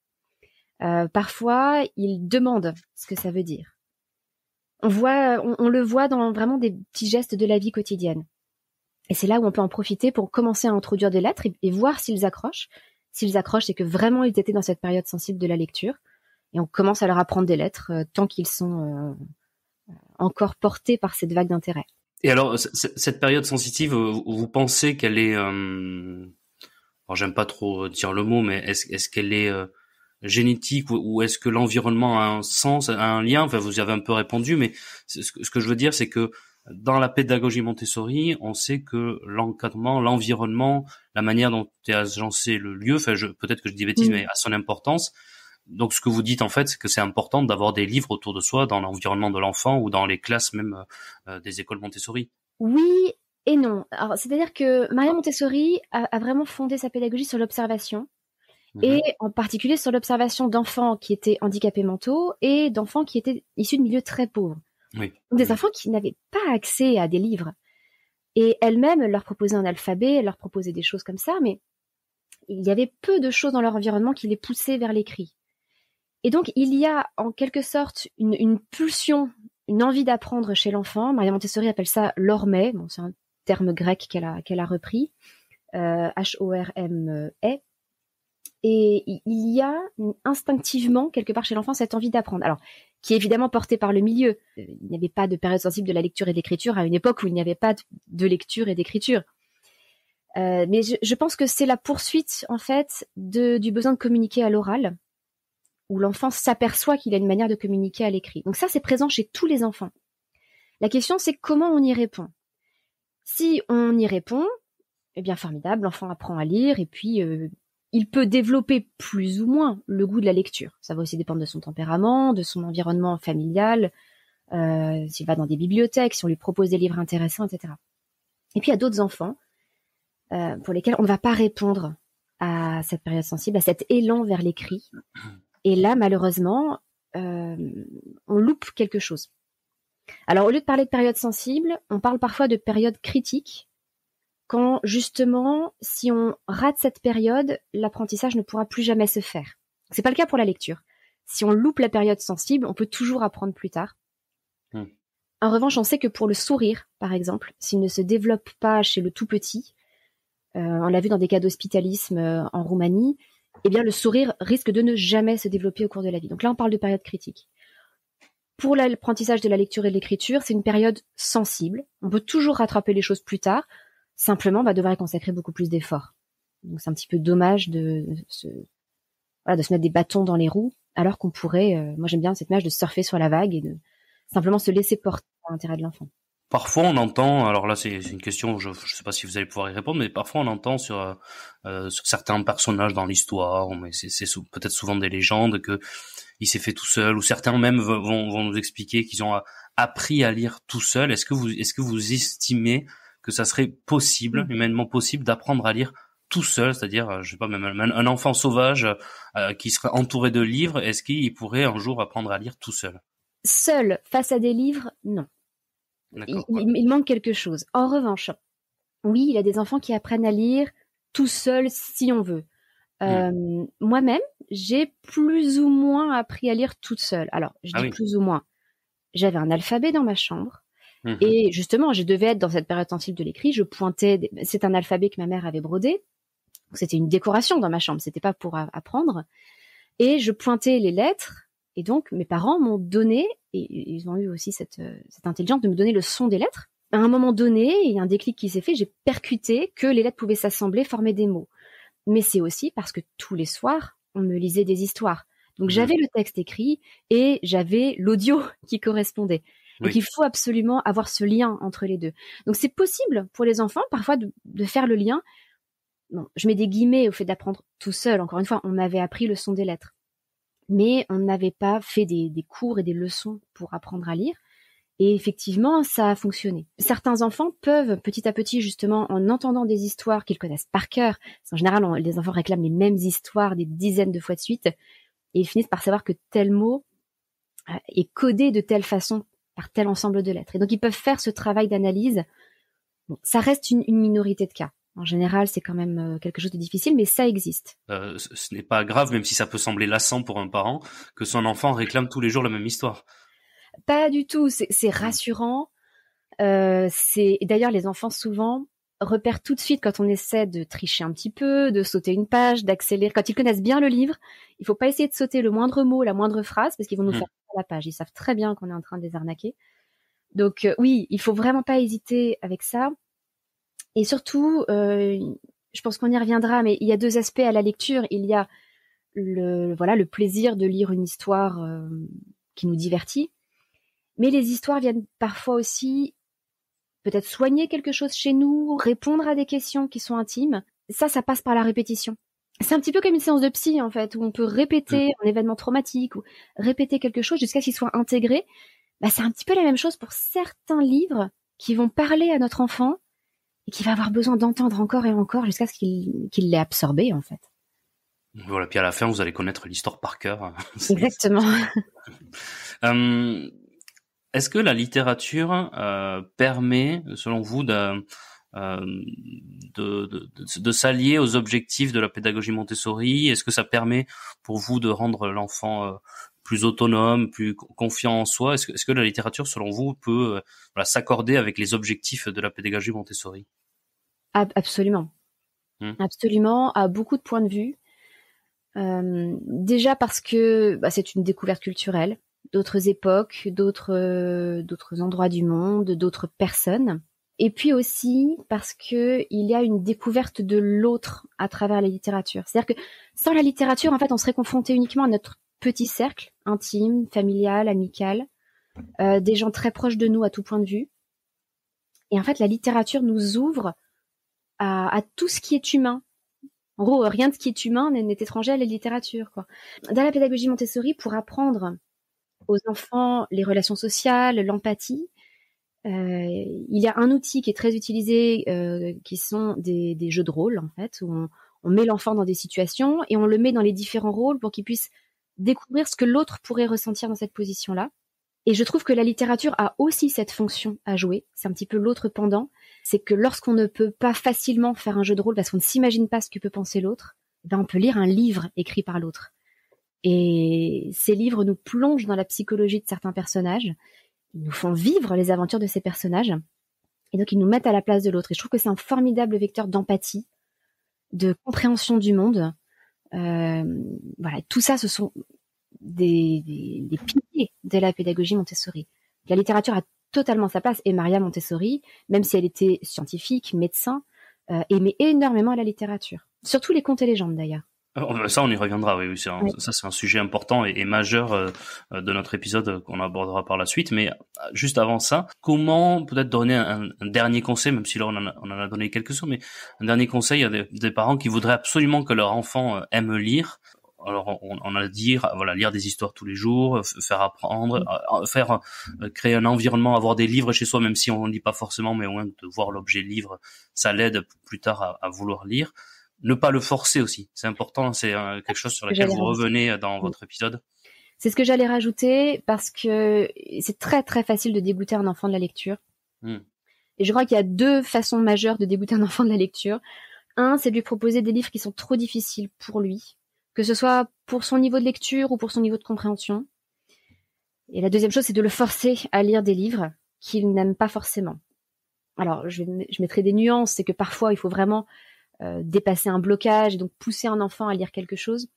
Parfois, ils demandent ce que ça veut dire. On le voit dans vraiment des petits gestes de la vie quotidienne. Et c'est là où on peut en profiter pour commencer à introduire des lettres et voir s'ils accrochent. S'ils accrochent, c'est que vraiment ils étaient dans cette période sensible de la lecture. Et on commence à leur apprendre des lettres tant qu'ils sont encore portés par cette vague d'intérêt. Et alors, cette période sensitive, vous pensez qu'elle est... alors, j'aime pas trop dire le mot, mais est-ce qu'elle est génétique ou est-ce que l'environnement a un sens, a un lien? Enfin, vous y avez un peu répondu, mais ce que je veux dire, c'est que dans la pédagogie Montessori, on sait que l'encadrement, l'environnement, la manière dont est agencé le lieu, enfin, peut-être que je dis bêtise, mais a son importance. Donc, ce que vous dites, en fait, c'est que c'est important d'avoir des livres autour de soi dans l'environnement de l'enfant ou dans les classes même des écoles Montessori. Oui et non. Alors, c'est-à-dire que Maria Montessori a vraiment fondé sa pédagogie sur l'observation. et en particulier sur l'observation d'enfants qui étaient handicapés mentaux et d'enfants qui étaient issus de milieux très pauvres. Oui. Donc des enfants qui n'avaient pas accès à des livres. Et elle-même leur proposait un alphabet, elle leur proposait des choses comme ça, mais il y avait peu de choses dans leur environnement qui les poussaient vers l'écrit. Et donc, il y a en quelque sorte une pulsion, une envie d'apprendre chez l'enfant. Maria Montessori appelle ça l'hormé. Bon, c'est un terme grec qu'elle a repris. H-O-R-M-E. Et il y a instinctivement, quelque part chez l'enfant, cette envie d'apprendre. Alors, qui est évidemment portée par le milieu. Il n'y avait pas de période sensible de la lecture et de l'écriture à une époque où il n'y avait pas de lecture et d'écriture. Mais je pense que c'est la poursuite, en fait, du besoin de communiquer à l'oral, où l'enfant s'aperçoit qu'il a une manière de communiquer à l'écrit. Donc ça, c'est présent chez tous les enfants. La question, c'est comment on y répond. Si on y répond, eh bien, formidable, l'enfant apprend à lire, et puis il peut développer plus ou moins le goût de la lecture. Ça va aussi dépendre de son tempérament, de son environnement familial, s'il va dans des bibliothèques, si on lui propose des livres intéressants, etc. Et puis, il y a d'autres enfants pour lesquels on ne va pas répondre à cette période sensible, à cet élan vers l'écrit. Et là, malheureusement, on loupe quelque chose. Alors, au lieu de parler de période sensible, on parle parfois de période critique, quand justement, si on rate cette période, l'apprentissage ne pourra plus jamais se faire. C'est pas le cas pour la lecture. Si on loupe la période sensible, on peut toujours apprendre plus tard. En revanche, on sait que pour le sourire, par exemple, s'il ne se développe pas chez le tout petit, on l'a vu dans des cas d'hospitalisme en Roumanie, eh bien, le sourire risque de ne jamais se développer au cours de la vie. Donc là, on parle de période critique. Pour l'apprentissage de la lecture et de l'écriture, c'est une période sensible. On peut toujours rattraper les choses plus tard. Simplement, on va devoir y consacrer beaucoup plus d'efforts. Donc, c'est un petit peu dommage de se mettre des bâtons dans les roues, alors qu'on pourrait, moi j'aime bien cette image de surfer sur la vague et de simplement se laisser porter par l'intérêt de l'enfant. Parfois, on entend, alors là, c'est une question, je sais pas si vous allez pouvoir y répondre, mais parfois on entend sur certains personnages dans l'histoire, mais c'est peut-être souvent des légendes, que il s'est fait tout seul, ou certains même vont nous expliquer qu'ils ont appris à lire tout seul. Est-ce que vous estimez que ça serait possible, humainement possible, d'apprendre à lire tout seul, c'est-à-dire, je sais pas, même un enfant sauvage qui serait entouré de livres, est-ce qu'il pourrait un jour apprendre à lire tout seul? Seul, face à des livres, non. Il manque quelque chose. En revanche, oui, il y a des enfants qui apprennent à lire tout seul si on veut. Moi-même, j'ai plus ou moins appris à lire toute seule. Alors, je dis plus ou moins. J'avais un alphabet dans ma chambre. Et justement, je devais être dans cette période sensible de l'écrit. Je pointais. C'est un alphabet que ma mère avait brodé. C'était une décoration dans ma chambre. C'était pas pour apprendre. Et je pointais les lettres. Et donc, mes parents m'ont donné, et ils ont eu aussi cette intelligence de me donner le son des lettres. À un moment donné, il y a un déclic qui s'est fait, j'ai percuté que les lettres pouvaient s'assembler, former des mots. Mais c'est aussi parce que tous les soirs, on me lisait des histoires. Donc, j'avais le texte écrit et j'avais l'audio qui correspondait. Donc, il faut absolument avoir ce lien entre les deux. Donc, c'est possible pour les enfants, parfois, de faire le lien. Bon, je mets des guillemets au fait d'apprendre tout seul. Encore une fois, on m'avait appris le son des lettres. Mais on n'avait pas fait des cours et des leçons pour apprendre à lire. Et effectivement, ça a fonctionné. Certains enfants peuvent, petit à petit, justement, en entendant des histoires qu'ils connaissent par cœur, parce qu'en général, les enfants réclament les mêmes histoires des dizaines de fois de suite, et ils finissent par savoir que tel mot est codé de telle façon par tel ensemble de lettres. Et donc, ils peuvent faire ce travail d'analyse. Bon, ça reste une minorité de cas. En général, c'est quand même quelque chose de difficile, mais ça existe. Ce n'est pas grave, même si ça peut sembler lassant pour un parent, que son enfant réclame tous les jours la même histoire. Pas du tout, c'est rassurant. D'ailleurs, les enfants souvent repèrent tout de suite quand on essaie de tricher un petit peu, de sauter une page, d'accélérer. Quand ils connaissent bien le livre, il faut pas essayer de sauter le moindre mot, la moindre phrase, parce qu'ils vont nous faire la page. Ils savent très bien qu'on est en train de les arnaquer. Donc oui, il faut vraiment pas hésiter avec ça. Et surtout, je pense qu'on y reviendra, mais il y a deux aspects à la lecture. Il y a le plaisir de lire une histoire qui nous divertit, mais les histoires viennent parfois aussi peut-être soigner quelque chose chez nous, répondre à des questions qui sont intimes. Ça passe par la répétition. C'est un petit peu comme une séance de psy, en fait, où on peut répéter un événement traumatique ou répéter quelque chose jusqu'à ce qu'il soit intégré. Bah, c'est un petit peu la même chose pour certains livres qui vont parler à notre enfant et qui va avoir besoin d'entendre encore et encore jusqu'à ce qu'il l'ait absorbé, en fait. Voilà, puis à la fin, vous allez connaître l'histoire par cœur. Exactement. Est-ce que la littérature permet, selon vous, de s'allier aux objectifs de la pédagogie Montessori? Est-ce que ça permet pour vous de rendre l'enfant plus autonome, plus confiant en soi? Est-ce que la littérature, selon vous, peut s'accorder avec les objectifs de la pédagogie Montessori? Absolument. Absolument, à beaucoup de points de vue. Déjà parce que c'est une découverte culturelle, d'autres époques, d'autres endroits du monde, d'autres personnes. Et puis aussi parce que il y a une découverte de l'autre à travers la littérature. C'est-à-dire que sans la littérature, en fait, on serait confronté uniquement à notre petit cercle intime, familial, amical, des gens très proches de nous à tout point de vue. Et en fait, la littérature nous ouvre à tout ce qui est humain. En gros, rien de ce qui est humain n'est étranger à la littérature, quoi. Dans la pédagogie Montessori, pour apprendre aux enfants les relations sociales, l'empathie, il y a un outil qui est très utilisé, qui sont des jeux de rôle, en fait, où on met l'enfant dans des situations et on le met dans les différents rôles pour qu'il puisse découvrir ce que l'autre pourrait ressentir dans cette position-là. Et je trouve que la littérature a aussi cette fonction à jouer. C'est un petit peu l'autre pendant. C'est que lorsqu'on ne peut pas facilement faire un jeu de rôle parce qu'on ne s'imagine pas ce que peut penser l'autre, on peut lire un livre écrit par l'autre. Et ces livres nous plongent dans la psychologie de certains personnages. Ils nous font vivre les aventures de ces personnages. Et donc, ils nous mettent à la place de l'autre. Et je trouve que c'est un formidable vecteur d'empathie, de compréhension du monde. Voilà, tout ça, ce sont des piliers de la pédagogie Montessori. La littérature a totalement sa place, et Maria Montessori, même si elle était scientifique, médecin, aimait énormément la littérature. Surtout les contes et légendes, d'ailleurs. Ça, on y reviendra, oui. Ça, c'est un sujet important et majeur de notre épisode qu'on abordera par la suite. Mais juste avant ça, comment peut-être donner un dernier conseil, même si là on en a donné quelques-uns, mais un dernier conseil à des parents qui voudraient absolument que leur enfant aime lire. Alors, on a dit, lire des histoires tous les jours, faire apprendre, créer un environnement, avoir des livres chez soi, même si on ne lit pas forcément, mais au moins de voir l'objet livre, ça l'aide plus tard à vouloir lire. Ne pas le forcer aussi, c'est important, c'est quelque chose sur lequel vous revenez dans votre épisode. C'est ce que j'allais rajouter, parce que c'est très très facile de dégoûter un enfant de la lecture. Et je crois qu'il y a deux façons majeures de dégoûter un enfant de la lecture. Un, c'est de lui proposer des livres qui sont trop difficiles pour lui, que ce soit pour son niveau de lecture ou pour son niveau de compréhension. Et la deuxième chose, c'est de le forcer à lire des livres qu'il n'aime pas forcément. Alors, je mettrai des nuances, c'est que parfois, il faut vraiment dépasser un blocage et donc pousser un enfant à lire quelque chose.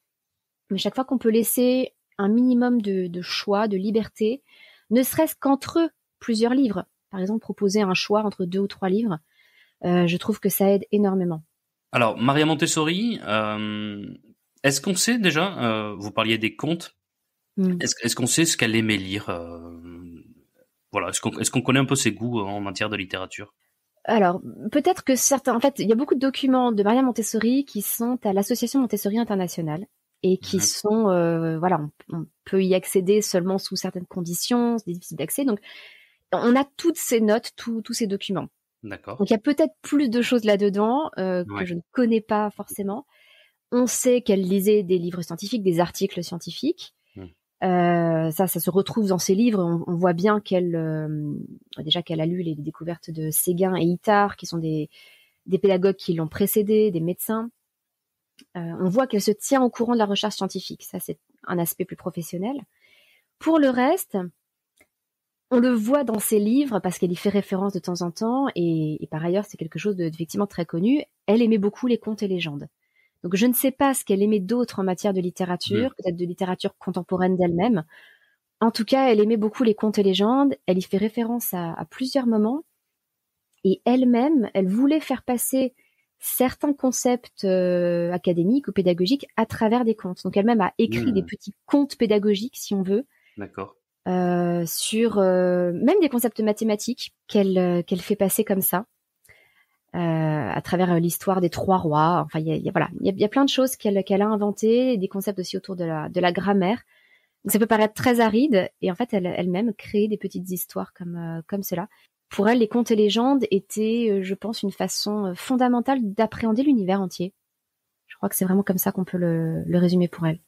Mais chaque fois qu'on peut laisser un minimum de choix, de liberté, ne serait-ce qu'entre eux, plusieurs livres. Par exemple, proposer un choix entre 2 ou 3 livres, je trouve que ça aide énormément. Alors, Maria Montessori, est-ce qu'on sait déjà, vous parliez des contes, est-ce qu'on sait ce qu'elle aimait lire est-ce qu'on connaît un peu ses goûts en matière de littérature? Alors, peut-être que certains... En fait, il y a beaucoup de documents de Maria Montessori qui sont à l'Association Montessori Internationale et qui sont... on peut y accéder seulement sous certaines conditions, c'est difficile d'accès. Donc, on a toutes ces notes, tous ces documents. D'accord. Donc, il y a peut-être plus de choses là-dedans que je ne connais pas forcément. On sait qu'elle lisait des livres scientifiques, des articles scientifiques. Ça se retrouve dans ses livres. On voit bien qu'elle a lu les découvertes de Séguin et Itard, qui sont des pédagogues qui l'ont précédée, des médecins. On voit qu'elle se tient au courant de la recherche scientifique. Ça, c'est un aspect plus professionnel. Pour le reste, on le voit dans ses livres parce qu'elle y fait référence de temps en temps, et par ailleurs, c'est quelque chose d'effectivement très connu. Elle aimait beaucoup les contes et légendes. Donc, je ne sais pas ce qu'elle aimait d'autre en matière de littérature, peut-être de littérature contemporaine d'elle-même. En tout cas, elle aimait beaucoup les contes et légendes. Elle y fait référence à plusieurs moments. Et elle-même, elle voulait faire passer certains concepts académiques ou pédagogiques à travers des contes. Donc, elle-même a écrit des petits contes pédagogiques, si on veut. D'accord. Sur même des concepts mathématiques qu'elle fait passer comme ça. À travers l'histoire des 3 rois. Enfin, il y a plein de choses qu'elle a inventées, des concepts aussi autour de la grammaire. Donc, ça peut paraître très aride, et en fait, elle-même crée des petites histoires comme cela. Pour elle, les contes et légendes étaient, je pense, une façon fondamentale d'appréhender l'univers entier. Je crois que c'est vraiment comme ça qu'on peut le résumer pour elle.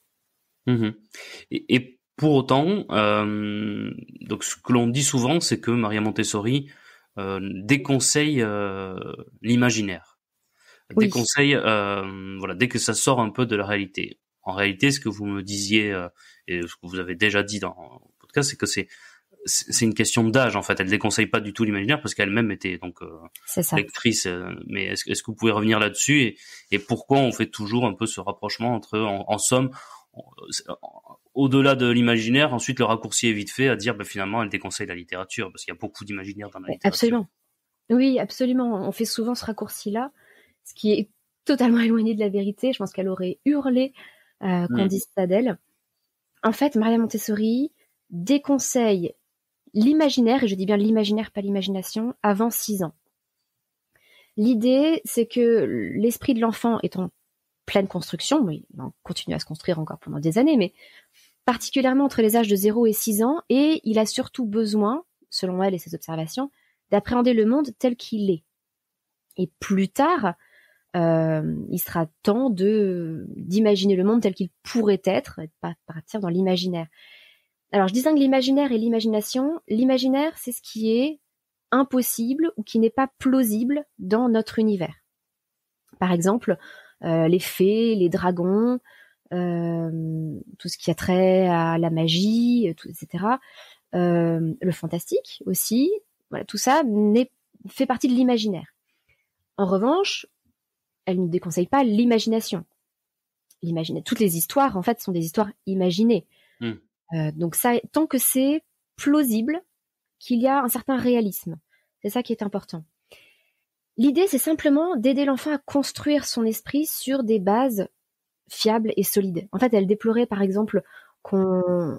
Mhm. Et pour autant, donc ce que l'on dit souvent, c'est que Maria Montessori déconseille l'imaginaire, Oui, déconseille voilà, dès que ça sort un peu de la réalité. En réalité, ce que vous me disiez et ce que vous avez déjà dit dans le podcast, c'est que c'est une question d'âge en fait. Elle déconseille pas du tout l'imaginaire parce qu'elle-même était donc c'est ça. lectrice. Mais est-ce que vous pouvez revenir là-dessus et pourquoi on fait toujours un peu ce rapprochement entre en somme au-delà de l'imaginaire, ensuite le raccourci est vite fait à dire finalement elle déconseille la littérature parce qu'il y a beaucoup d'imaginaire dans la littérature. Absolument. Oui, absolument. On fait souvent ce raccourci-là, ce qui est totalement éloigné de la vérité. Je pense qu'elle aurait hurlé qu'on dise ça d'elle. En fait, Maria Montessori déconseille l'imaginaire, et je dis bien l'imaginaire, pas l'imagination, avant 6 ans. L'idée, c'est que l'esprit de l'enfant est en pleine construction, mais il va continuer à se construire encore pendant des années, mais particulièrement entre les âges de 0 et 6 ans, et il a surtout besoin, selon elle et ses observations, d'appréhender le monde tel qu'il est. Et plus tard, il sera temps d'imaginer le monde tel qu'il pourrait être, et pas partir dans l'imaginaire. Alors, je distingue l'imaginaire et l'imagination. L'imaginaire, c'est ce qui est impossible ou qui n'est pas plausible dans notre univers. Par exemple, les fées, les dragons, tout ce qui a trait à la magie, etc. Le fantastique aussi. Voilà, tout ça fait partie de l'imaginaire. En revanche, elle ne déconseille pas l'imagination. Toutes les histoires, en fait, sont des histoires imaginées. Donc ça, tant que c'est plausible, qu'il y a un certain réalisme, c'est ça qui est important. L'idée, c'est simplement d'aider l'enfant à construire son esprit sur des bases fiables et solides. En fait, elle déplorait, par exemple, qu'on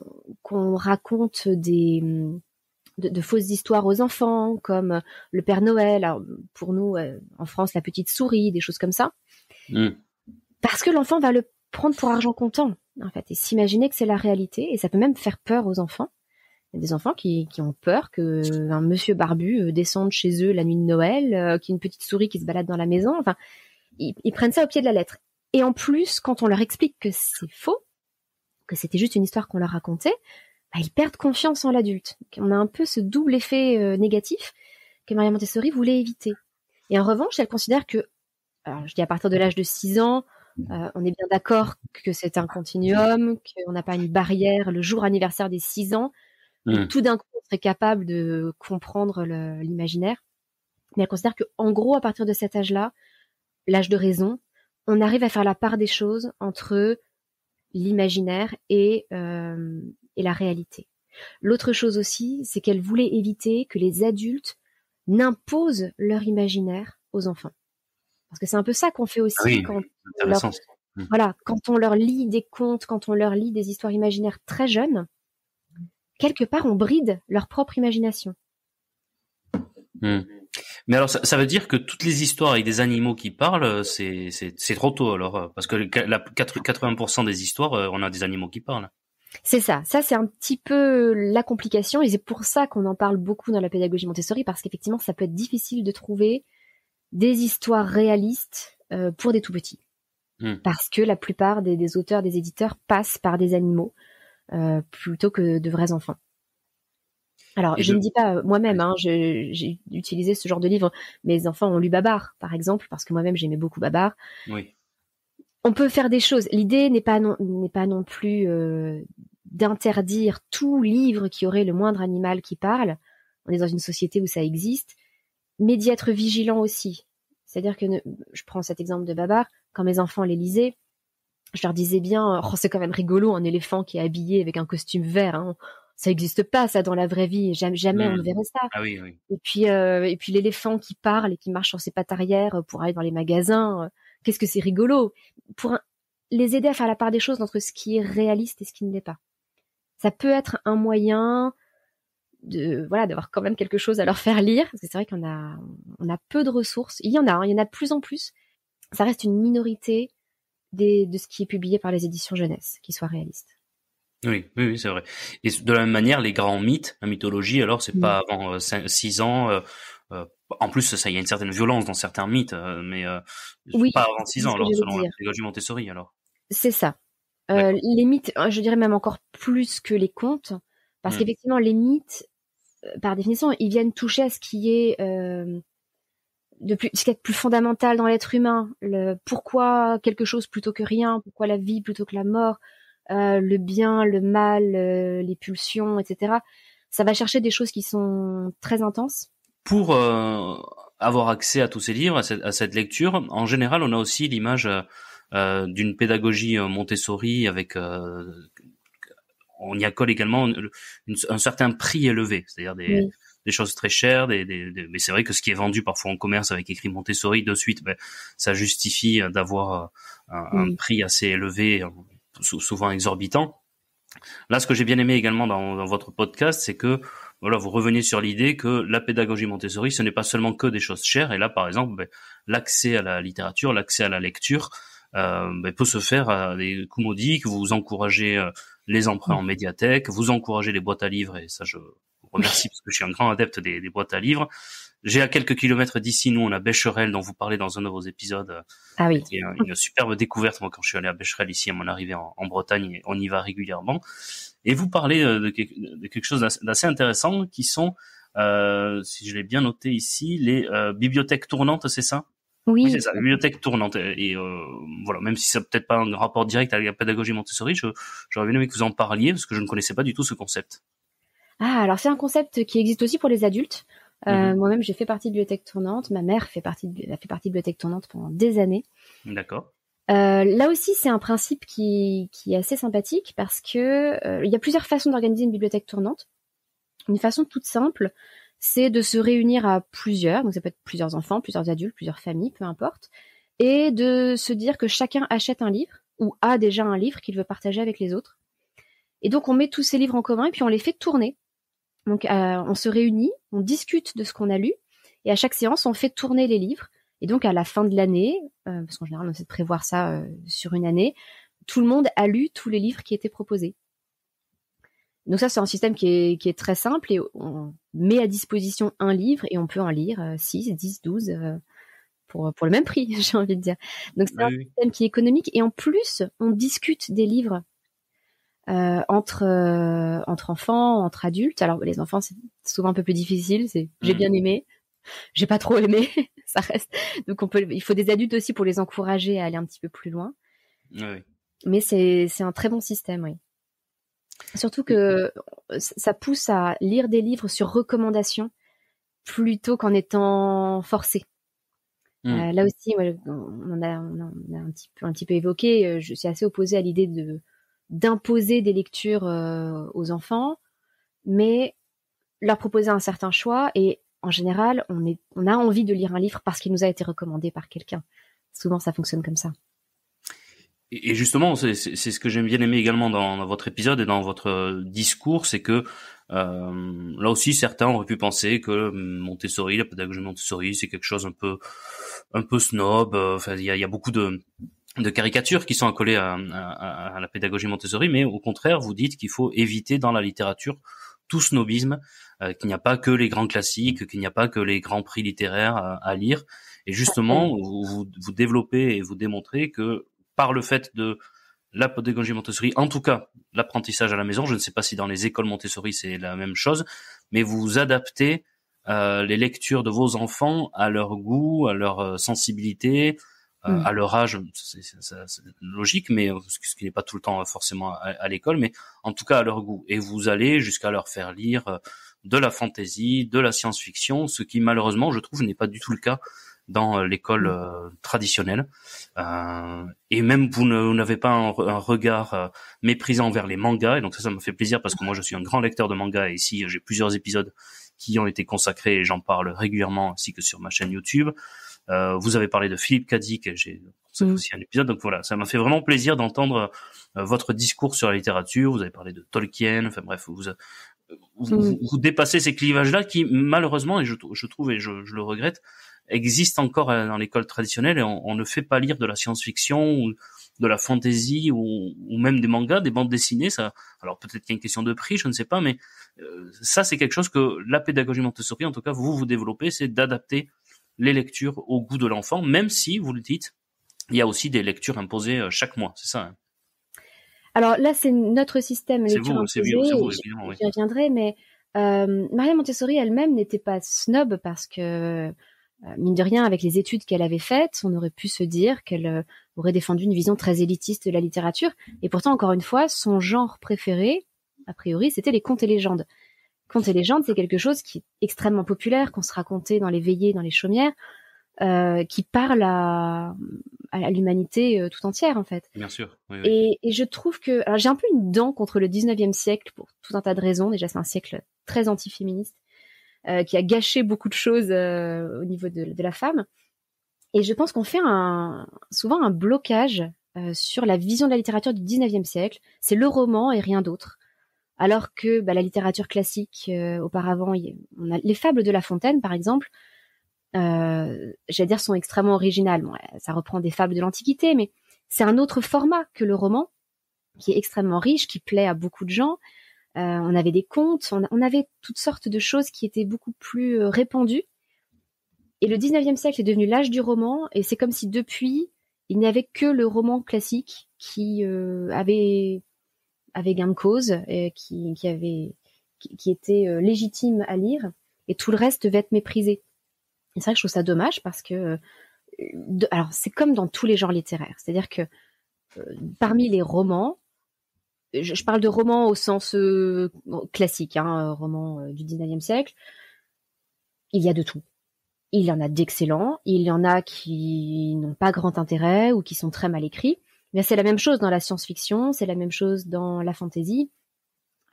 raconte de fausses histoires aux enfants, comme le Père Noël, alors, pour nous, en France, la petite souris, des choses comme ça. Parce que l'enfant va le prendre pour argent comptant, en fait, et s'imaginer que c'est la réalité, et ça peut même faire peur aux enfants. Il y a des enfants qui ont peur qu'un monsieur barbu descende chez eux la nuit de Noël, qu'il y ait une petite souris qui se balade dans la maison. Enfin, ils prennent ça au pied de la lettre. Et en plus, quand on leur explique que c'est faux, que c'était juste une histoire qu'on leur racontait, ils perdent confiance en l'adulte. On a un peu ce double effet négatif que Maria Montessori voulait éviter. Et en revanche, elle considère que, alors je dis à partir de l'âge de 6 ans, on est bien d'accord que c'est un continuum, qu'on n'a pas une barrière le jour anniversaire des 6 ans, où tout d'un coup on serait capable de comprendre l'imaginaire. Mais elle considère que, en gros, à partir de cet âge-là, l'âge de raison, on arrive à faire la part des choses entre l'imaginaire et la réalité. L'autre chose aussi, c'est qu'elle voulait éviter que les adultes n'imposent leur imaginaire aux enfants. Parce que c'est un peu ça qu'on fait aussi quand on leur lit des contes, quand on leur lit des histoires imaginaires très jeunes. Quelque part, on bride leur propre imagination. Mais alors, ça veut dire que toutes les histoires avec des animaux qui parlent, c'est trop tôt alors, parce que 80% des histoires, on a des animaux qui parlent. C'est ça. Ça, c'est un petit peu la complication, et c'est pour ça qu'on en parle beaucoup dans la pédagogie Montessori, parce qu'effectivement, ça peut être difficile de trouver des histoires réalistes pour des tout petits. Parce que la plupart des auteurs, des éditeurs passent par des animaux plutôt que de vrais enfants. Alors, je ne dis pas moi-même, j'ai utilisé ce genre de livre. Mes enfants ont lu Babar, par exemple, parce que moi-même j'aimais beaucoup Babar. Oui. On peut faire des choses. L'idée n'est pas non plus d'interdire tout livre qui aurait le moindre animal qui parle. On est dans une société où ça existe, mais d'y être vigilant aussi. C'est-à-dire que je prends cet exemple de Babar. Quand mes enfants les lisaient, je leur disais bien, c'est quand même rigolo un éléphant qui est habillé avec un costume vert. Hein. Ça n'existe pas, ça, dans la vraie vie. Jamais on ne verrait ça. Ah oui, oui. Et puis l'éléphant qui parle et qui marche sur ses pattes arrière pour aller dans les magasins. Qu'est-ce que c'est rigolo. Pour les aider à faire la part des choses entre ce qui est réaliste et ce qui ne l'est pas. Ça peut être un moyen d'avoir quand même quelque chose à leur faire lire. Parce que c'est vrai qu'on a peu de ressources. Il y en a de plus en plus. Ça reste une minorité de ce qui est publié par les éditions jeunesse, qui soit réaliste. Oui, c'est vrai. Et de la même manière, les grands mythes, la mythologie, alors c'est pas avant 6 ans, En plus, ça, il y a une certaine violence dans certains mythes, mais Oui, pas avant c'est 6 ans, ce que alors, j'allais selon la dire. pédagogie Montessori, alors. C'est ça. D'accord. Les mythes, je dirais même encore plus que les contes, parce Hmm. qu'effectivement, les mythes, par définition, ils viennent toucher à ce qui est ce qui est plus fondamental dans l'être humain. Pourquoi quelque chose plutôt que rien, pourquoi la vie plutôt que la mort, le bien, le mal, les pulsions, etc. Ça va chercher des choses qui sont très intenses. Pour avoir accès à tous ces livres, à cette lecture, en général, on a aussi l'image d'une pédagogie Montessori avec on y accole également un certain prix élevé, c'est-à-dire Oui. des choses très chères, mais c'est vrai que ce qui est vendu parfois en commerce avec écrit Montessori de suite, ben, ça justifie d'avoir un Mm. prix assez élevé, souvent exorbitant. Là, ce que j'ai bien aimé également dans votre podcast, c'est que voilà, vous revenez sur l'idée que la pédagogie Montessori, ce n'est pas seulement que des choses chères. Et là, par exemple, ben, l'accès à la littérature, l'accès à la lecture ben, peut se faire à des coûts modiques. Vous encouragez les emprunts en médiathèque, vous encouragez les boîtes à livres, et ça, je vous remercie parce que je suis un grand adepte des boîtes à livres. J'ai à quelques kilomètres d'ici, nous, on a Becherel, dont vous parlez dans un de vos épisodes, Ah oui. qui est une superbe découverte. Moi, quand je suis allé à Becherel ici, à mon arrivée en Bretagne, on y va régulièrement. Et vous parlez de quelque chose d'assez intéressant, qui sont, si je l'ai bien noté ici, les bibliothèques tournantes, c'est ça? Oui, Oui. c'est ça, bibliothèque tournante. Et voilà, même si ça n'a peut-être pas un rapport direct avec la pédagogie Montessori, j'aurais bien aimé que vous en parliez, parce que je ne connaissais pas du tout ce concept. Ah, alors c'est un concept qui existe aussi pour les adultes. Mhm. Moi-même, j'ai fait partie de bibliothèque tournante. Ma mère a fait partie de bibliothèque tournante pendant des années. D'accord. Là aussi, c'est un principe qui est assez sympathique parce que il y a plusieurs façons d'organiser une bibliothèque tournante. Une façon toute simple, c'est de se réunir à plusieurs, donc ça peut être plusieurs enfants, plusieurs adultes, plusieurs familles, peu importe, et de se dire que chacun achète un livre ou a déjà un livre qu'il veut partager avec les autres. Et donc on met tous ces livres en commun et puis on les fait tourner. Donc on se réunit, on discute de ce qu'on a lu et à chaque séance on fait tourner les livres. Et donc à la fin de l'année, parce qu'en général on essaie de prévoir ça sur une année, tout le monde a lu tous les livres qui étaient proposés. Donc ça c'est un système qui est très simple et on met à disposition un livre et on peut en lire 6, 10, 12 pour le même prix, j'ai envie de dire. Donc c'est un Oui, oui. système qui est économique et en plus on discute des livres entre enfants, entre adultes. Alors les enfants c'est souvent un peu plus difficile. J'ai bien aimé, j'ai pas trop aimé, ça reste. Donc il faut des adultes aussi pour les encourager à aller un petit peu plus loin. Oui, oui. Mais c'est un très bon système, oui. Surtout que ça pousse à lire des livres sur recommandation plutôt qu'en étant forcé. Là aussi, ouais, on a un petit peu évoqué. Je suis assez opposée à l'idée d'imposer des lectures aux enfants, mais leur proposer un certain choix. Et en général, on a envie de lire un livre parce qu'il nous a été recommandé par quelqu'un. Souvent, ça fonctionne comme ça. Et justement, c'est ce que j'aime bien aimer également dans votre épisode et dans votre discours, c'est que là aussi certains auraient pu penser que Montessori, la pédagogie Montessori, c'est quelque chose un peu snob. Enfin, il y a beaucoup de caricatures qui sont accolées à la pédagogie Montessori, mais au contraire, vous dites qu'il faut éviter dans la littérature tout snobisme, qu'il n'y a pas que les grands classiques, qu'il n'y a pas que les grands prix littéraires à lire. Et justement, vous développez et vous démontrez que par le fait de la pédagogie Montessori, en tout cas l'apprentissage à la maison, je ne sais pas si dans les écoles Montessori c'est la même chose, mais vous adaptez les lectures de vos enfants à leur goût, à leur sensibilité, à leur âge, c'est logique, mais ce qui n'est pas tout le temps forcément à l'école, mais en tout cas à leur goût. Et vous allez jusqu'à leur faire lire de la fantasy, de la science-fiction, ce qui malheureusement, je trouve, n'est pas du tout le cas dans l'école traditionnelle. Et même vous n'avez pas un regard méprisant vers les mangas, et donc ça me fait plaisir parce que moi je suis un grand lecteur de mangas, et ici j'ai plusieurs épisodes qui ont été consacrés et j'en parle régulièrement ainsi que sur ma chaîne YouTube. Vous avez parlé de Philippe Cadic, j'ai aussi un épisode, donc voilà, ça m'a fait vraiment plaisir d'entendre votre discours sur la littérature. Vous avez parlé de Tolkien, enfin bref, vous dépassez ces clivages-là qui malheureusement, et je trouve et je le regrette, existent encore dans l'école traditionnelle, et on ne fait pas lire de la science-fiction ou de la fantasy ou même des mangas, des bandes dessinées, ça, alors peut-être qu'il y a une question de prix, je ne sais pas, mais ça c'est quelque chose que la pédagogie Montessori, en tout cas vous développez, c'est d'adapter les lectures au goût de l'enfant, même si, vous le dites, il y a aussi des lectures imposées chaque mois, c'est ça, hein? Alors là, c'est notre système lecture C'est imposée, vous, évidemment, oui. j'y reviendrai, mais Maria Montessori elle-même n'était pas snob parce que, mine de rien, avec les études qu'elle avait faites, on aurait pu se dire qu'elle aurait défendu une vision très élitiste de la littérature. Et pourtant, encore une fois, son genre préféré, a priori, c'était les contes et légendes. Contes et légendes, c'est quelque chose qui est extrêmement populaire, qu'on se racontait dans les veillées, dans les chaumières, qui parle à l'humanité tout entière, en fait. Bien sûr, oui, oui. Et je trouve que... Alors, j'ai un peu une dent contre le 19e siècle pour tout un tas de raisons. Déjà, c'est un siècle très antiféministe, qui a gâché beaucoup de choses au niveau de la femme. Et je pense qu'on fait souvent un blocage sur la vision de la littérature du 19e siècle. C'est le roman et rien d'autre. Alors que la littérature classique, auparavant, on a les fables de La Fontaine, par exemple, j'allais dire, sont extrêmement originales. Bon, ça reprend des fables de l'Antiquité, mais c'est un autre format que le roman, qui est extrêmement riche, qui plaît à beaucoup de gens. On avait des contes, on avait toutes sortes de choses qui étaient beaucoup plus répandues. Et le 19e siècle est devenu l'âge du roman, et c'est comme si depuis, il n'y avait que le roman classique qui avait gain de cause, qui était légitime à lire, et tout le reste devait être méprisé. Et c'est vrai que je trouve ça dommage parce que, alors c'est comme dans tous les genres littéraires, c'est-à-dire que parmi les romans, je parle de romans au sens classique, roman du 19e siècle, il y a de tout. Il y en a d'excellents, il y en a qui n'ont pas grand intérêt ou qui sont très mal écrits. Mais c'est la même chose dans la science-fiction, c'est la même chose dans la fantasy.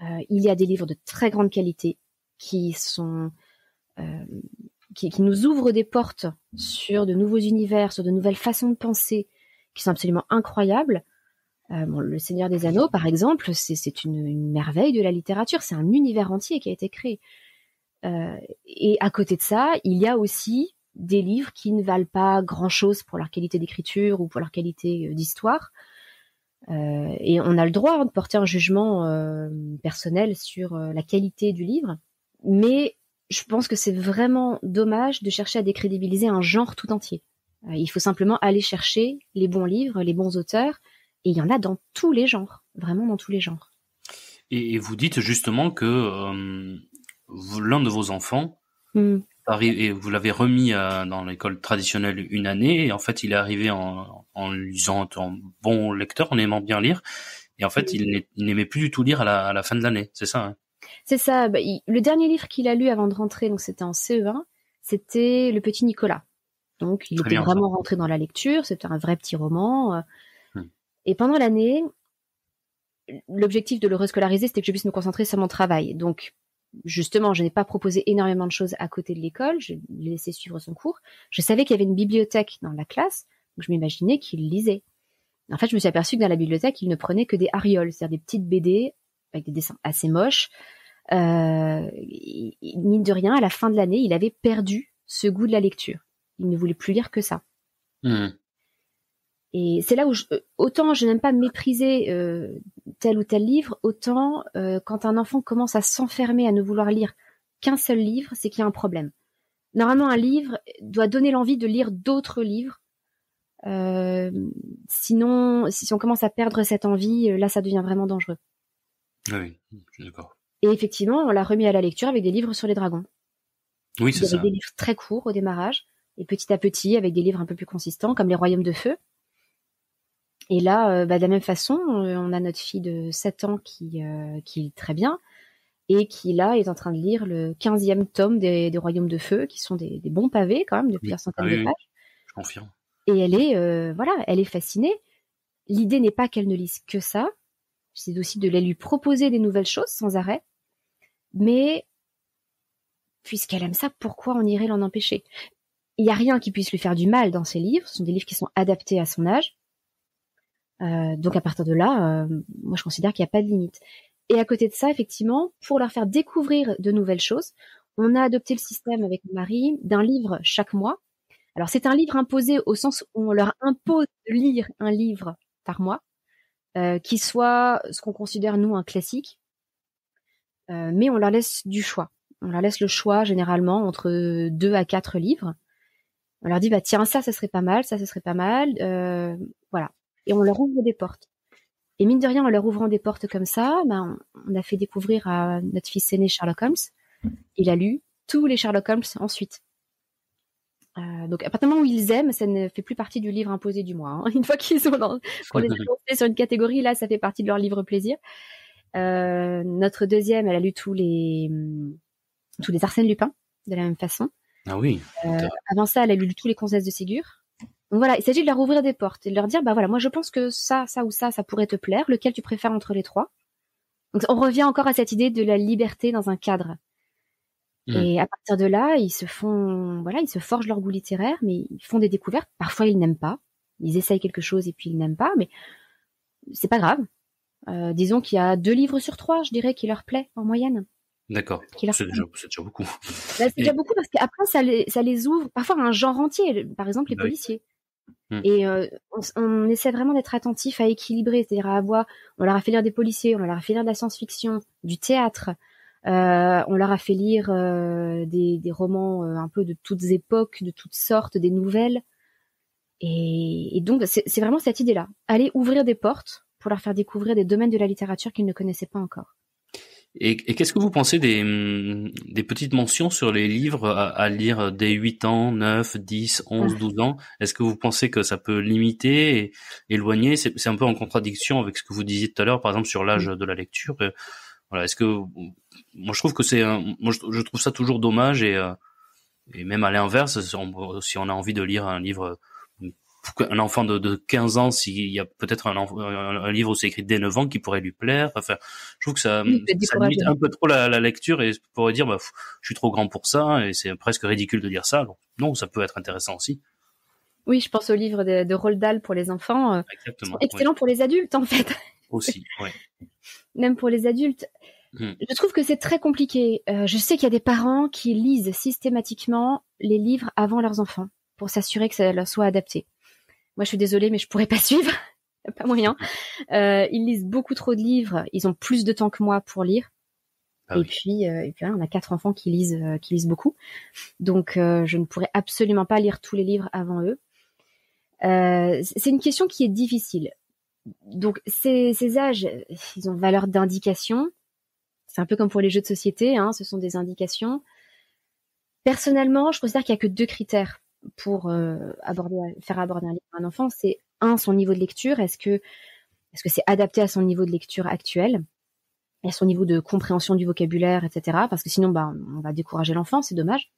Il y a des livres de très grande qualité qui sont qui nous ouvrent des portes sur de nouveaux univers, sur de nouvelles façons de penser qui sont absolument incroyables. Le Seigneur des Anneaux, par exemple, c'est une merveille de la littérature. C'est un univers entier qui a été créé. Et à côté de ça, il y a aussi des livres qui ne valent pas grand-chose pour leur qualité d'écriture ou pour leur qualité d'histoire. Et on a le droit de porter un jugement personnel sur la qualité du livre. Mais je pense que c'est vraiment dommage de chercher à décrédibiliser un genre tout entier. Il faut simplement aller chercher les bons livres, les bons auteurs, et il y en a dans tous les genres, vraiment dans tous les genres. Et vous dites justement que l'un de vos enfants, et vous l'avez remis dans l'école traditionnelle une année, et en fait il est arrivé en lisant, en bon lecteur, en aimant bien lire, et en fait il n'aimait plus du tout lire à la fin de l'année, c'est ça, hein? C'est ça. Le dernier livre qu'il a lu avant de rentrer, donc c'était en CE1, c'était Le Petit Nicolas. Donc il était vraiment rentré dans la lecture, c'était un vrai petit roman. Et pendant l'année, l'objectif de le rescolariser, c'était que je puisse me concentrer sur mon travail. Donc justement, je n'ai pas proposé énormément de choses à côté de l'école, je l'ai laissé suivre son cours. Je savais qu'il y avait une bibliothèque dans la classe, donc je m'imaginais qu'il lisait. En fait, je me suis aperçue que dans la bibliothèque, il ne prenait que des arioles, c'est-à-dire des petites BD avec des dessins assez moches. Mine de rien, à la fin de l'année, il avait perdu ce goût de la lecture. Il ne voulait plus lire que ça. Et c'est là où autant je n'aime pas mépriser tel ou tel livre, autant quand un enfant commence à s'enfermer, à ne vouloir lire qu'un seul livre, c'est qu'il y a un problème. Normalement, un livre doit donner l'envie de lire d'autres livres. Sinon, si on commence à perdre cette envie, là, ça devient vraiment dangereux. Oui, je suis d'accord. Et effectivement, on l'a remis à la lecture avec des livres sur les dragons. Oui, c'est ça. Avec des livres très courts au démarrage, et petit à petit, avec des livres un peu plus consistants, comme Les Royaumes de Feu. Et là, de la même façon, on a notre fille de 7 ans qui lit très bien, et qui, là, est en train de lire le 15e tome des Royaumes de Feu, qui sont des bons pavés, quand même, de plusieurs centaines de pages. Je confirme. Et elle est fascinée. L'idée n'est pas qu'elle ne lise que ça, c'est aussi de lui proposer des nouvelles choses sans arrêt. Mais puisqu'elle aime ça, pourquoi on irait l'en empêcher? Il n'y a rien qui puisse lui faire du mal dans ces livres. Ce sont des livres qui sont adaptés à son âge. Donc à partir de là, moi je considère qu'il n'y a pas de limite. Et à côté de ça, effectivement, pour leur faire découvrir de nouvelles choses, on a adopté le système avec mon mari d'un livre chaque mois. Alors c'est un livre imposé au sens où on leur impose de lire un livre par mois, qui soit ce qu'on considère, nous, un classique, mais on leur laisse du choix. On leur laisse le choix, généralement, entre 2 à 4 livres. On leur dit, bah tiens, ça serait pas mal, ça serait pas mal, voilà. Et on leur ouvre des portes. Et mine de rien, en leur ouvrant des portes comme ça, on a fait découvrir à notre fils aîné Sherlock Holmes. Il a lu tous les Sherlock Holmes ensuite. Donc à partir du moment où ils aiment, ça ne fait plus partie du livre imposé du mois. Une fois qu'on les a lancés sur une catégorie, là, ça fait partie de leur livre plaisir. Notre deuxième, elle a lu tous les Arsène Lupin de la même façon. Ah oui. Avant ça, elle a lu tous les Comtesses de Ségur. Donc voilà, il s'agit de leur ouvrir des portes et de leur dire, bah voilà, moi je pense que ça ou ça pourrait te plaire. Lequel tu préfères entre les 3? Donc on revient encore à cette idée de la liberté dans un cadre. Et à partir de là, ils se forgent leur goût littéraire, mais ils font des découvertes. Parfois, ils n'aiment pas. Ils essayent quelque chose et puis ils n'aiment pas, mais c'est pas grave. Disons qu'il y a 2 livres sur 3, je dirais, qui leur plaît en moyenne. D'accord. C'est déjà beaucoup. C'est déjà beaucoup parce qu'après, ça les ouvre parfois à un genre entier. Par exemple, les policiers. Et on essaie vraiment d'être attentif à équilibrer, c'est-à-dire on leur a fait lire des policiers, on leur a fait lire de la science-fiction, du théâtre, on leur a fait lire des romans un peu de toutes époques, de toutes sortes, des nouvelles. Et donc, c'est vraiment cette idée-là. Aller ouvrir des portes pour leur faire découvrir des domaines de la littérature qu'ils ne connaissaient pas encore. Et qu'est-ce que vous pensez des petites mentions sur les livres à lire dès 8 ans, 9, 10, 11, 12 ans? Est-ce que vous pensez que ça peut limiter et éloigner? C'est un peu en contradiction avec ce que vous disiez tout à l'heure, par exemple, sur l'âge de la lecture. Voilà, est-ce que moi je trouve que je trouve ça toujours dommage et même à l'inverse, si on a envie de lire un livre pour un enfant de 15 ans, s'il y a peut-être un livre où c'est écrit dès 9 ans qui pourrait lui plaire. Enfin, je trouve que ça limite un peu trop la lecture et pourrait dire, je suis trop grand pour ça et c'est presque ridicule de dire ça. Donc, non, ça peut être intéressant aussi. Oui, je pense aux livres de Roald Dahl pour les enfants. Exactement. Excellent pour les adultes, en fait. Aussi, oui. Même pour les adultes. Je trouve que c'est très compliqué. Je sais qu'il y a des parents qui lisent systématiquement les livres avant leurs enfants pour s'assurer que ça leur soit adapté. Moi, je suis désolée, mais je pourrais pas suivre. Pas moyen. Ils lisent beaucoup trop de livres. Ils ont plus de temps que moi pour lire. Et puis on a 4 enfants qui lisent beaucoup. Donc, je ne pourrais absolument pas lire tous les livres avant eux. C'est une question qui est difficile. Donc, ces âges, ils ont valeur d'indication. C'est un peu comme pour les jeux de société, hein, ce sont des indications. Personnellement, je considère qu'il n'y a que 2 critères pour faire aborder un livre à un enfant. C'est son niveau de lecture. Est-ce que c'est adapté à son niveau de lecture actuel, à son niveau de compréhension du vocabulaire, etc. Parce que sinon, on va décourager l'enfant, c'est dommage.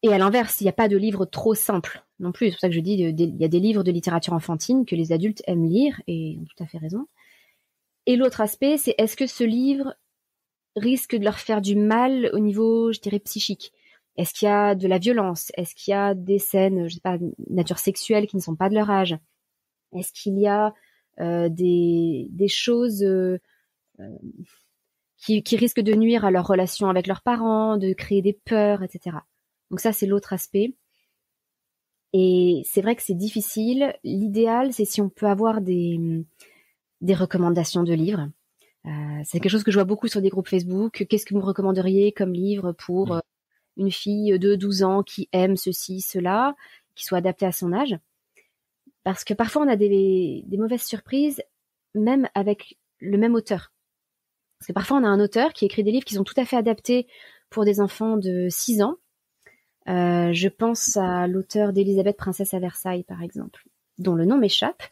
Et à l'inverse, il n'y a pas de livre trop simple non plus. C'est pour ça que je dis, il y a des livres de littérature enfantine que les adultes aiment lire et ont tout à fait raison. Et l'autre aspect, c'est est-ce que ce livre risque de leur faire du mal au niveau, je dirais, psychique? Est-ce qu'il y a de la violence? Est-ce qu'il y a des scènes, je sais pas, nature sexuelle qui ne sont pas de leur âge? Est-ce qu'il y a des choses qui risquent de nuire à leur relation avec leurs parents, de créer des peurs, etc. Donc ça, c'est l'autre aspect. Et c'est vrai que c'est difficile. L'idéal, c'est si on peut avoir des recommandations de livres. C'est quelque chose que je vois beaucoup sur des groupes Facebook. Qu'est-ce que vous me recommanderiez comme livre pour une fille de 12 ans qui aime ceci, cela, qui soit adapté à son âge? Parce que parfois, on a des mauvaises surprises, même avec le même auteur. Parce que parfois, on a un auteur qui écrit des livres qui sont tout à fait adaptés pour des enfants de 6 ans. Je pense à l'auteur d'Élisabeth, princesse à Versailles, par exemple, dont le nom m'échappe,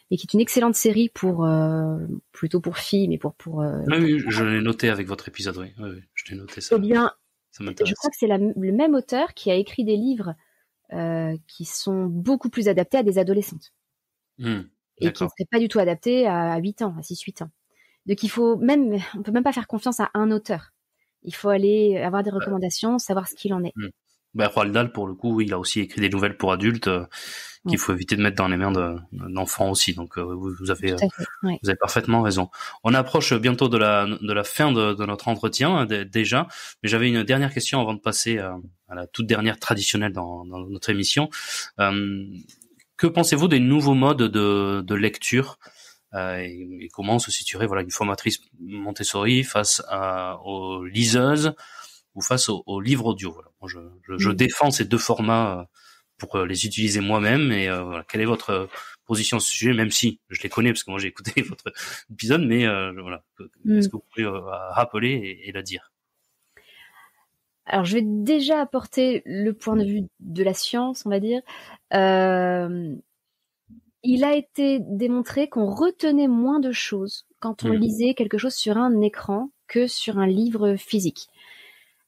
et qui est une excellente série plutôt pour filles, mais pour oui, je l'ai noté avec votre épisode, oui, je l'ai noté ça. Eh bien, ça m'intéresse. Je crois que c'est le même auteur qui a écrit des livres qui sont beaucoup plus adaptés à des adolescentes. Et qui ne seraient pas du tout adaptés à 8 ans, à 6-8 ans. Donc on peut même pas faire confiance à un auteur. Il faut aller avoir des recommandations, savoir ce qu'il en est. Roald Dahl, pour le coup, oui, il a aussi écrit des nouvelles pour adultes qu'il faut éviter de mettre dans les mains d'enfants aussi. Donc, vous avez parfaitement raison. On approche bientôt de la fin de notre entretien déjà, mais j'avais une dernière question avant de passer à la toute dernière traditionnelle dans notre émission. Que pensez-vous des nouveaux modes de lecture et comment se situerait une formatrice Montessori face aux liseuses ou face aux livres audio? Voilà. Moi, je défends ces deux formats pour les utiliser moi-même. Et voilà. Quelle est votre position sur ce sujet, même si je les connais parce que moi j'ai écouté votre épisode, mais voilà. Est-ce que vous pouvez rappeler et la dire? Alors, je vais déjà apporter le point de vue de la science, on va dire. Il a été démontré qu'on retenait moins de choses quand on lisait quelque chose sur un écran que sur un livre physique.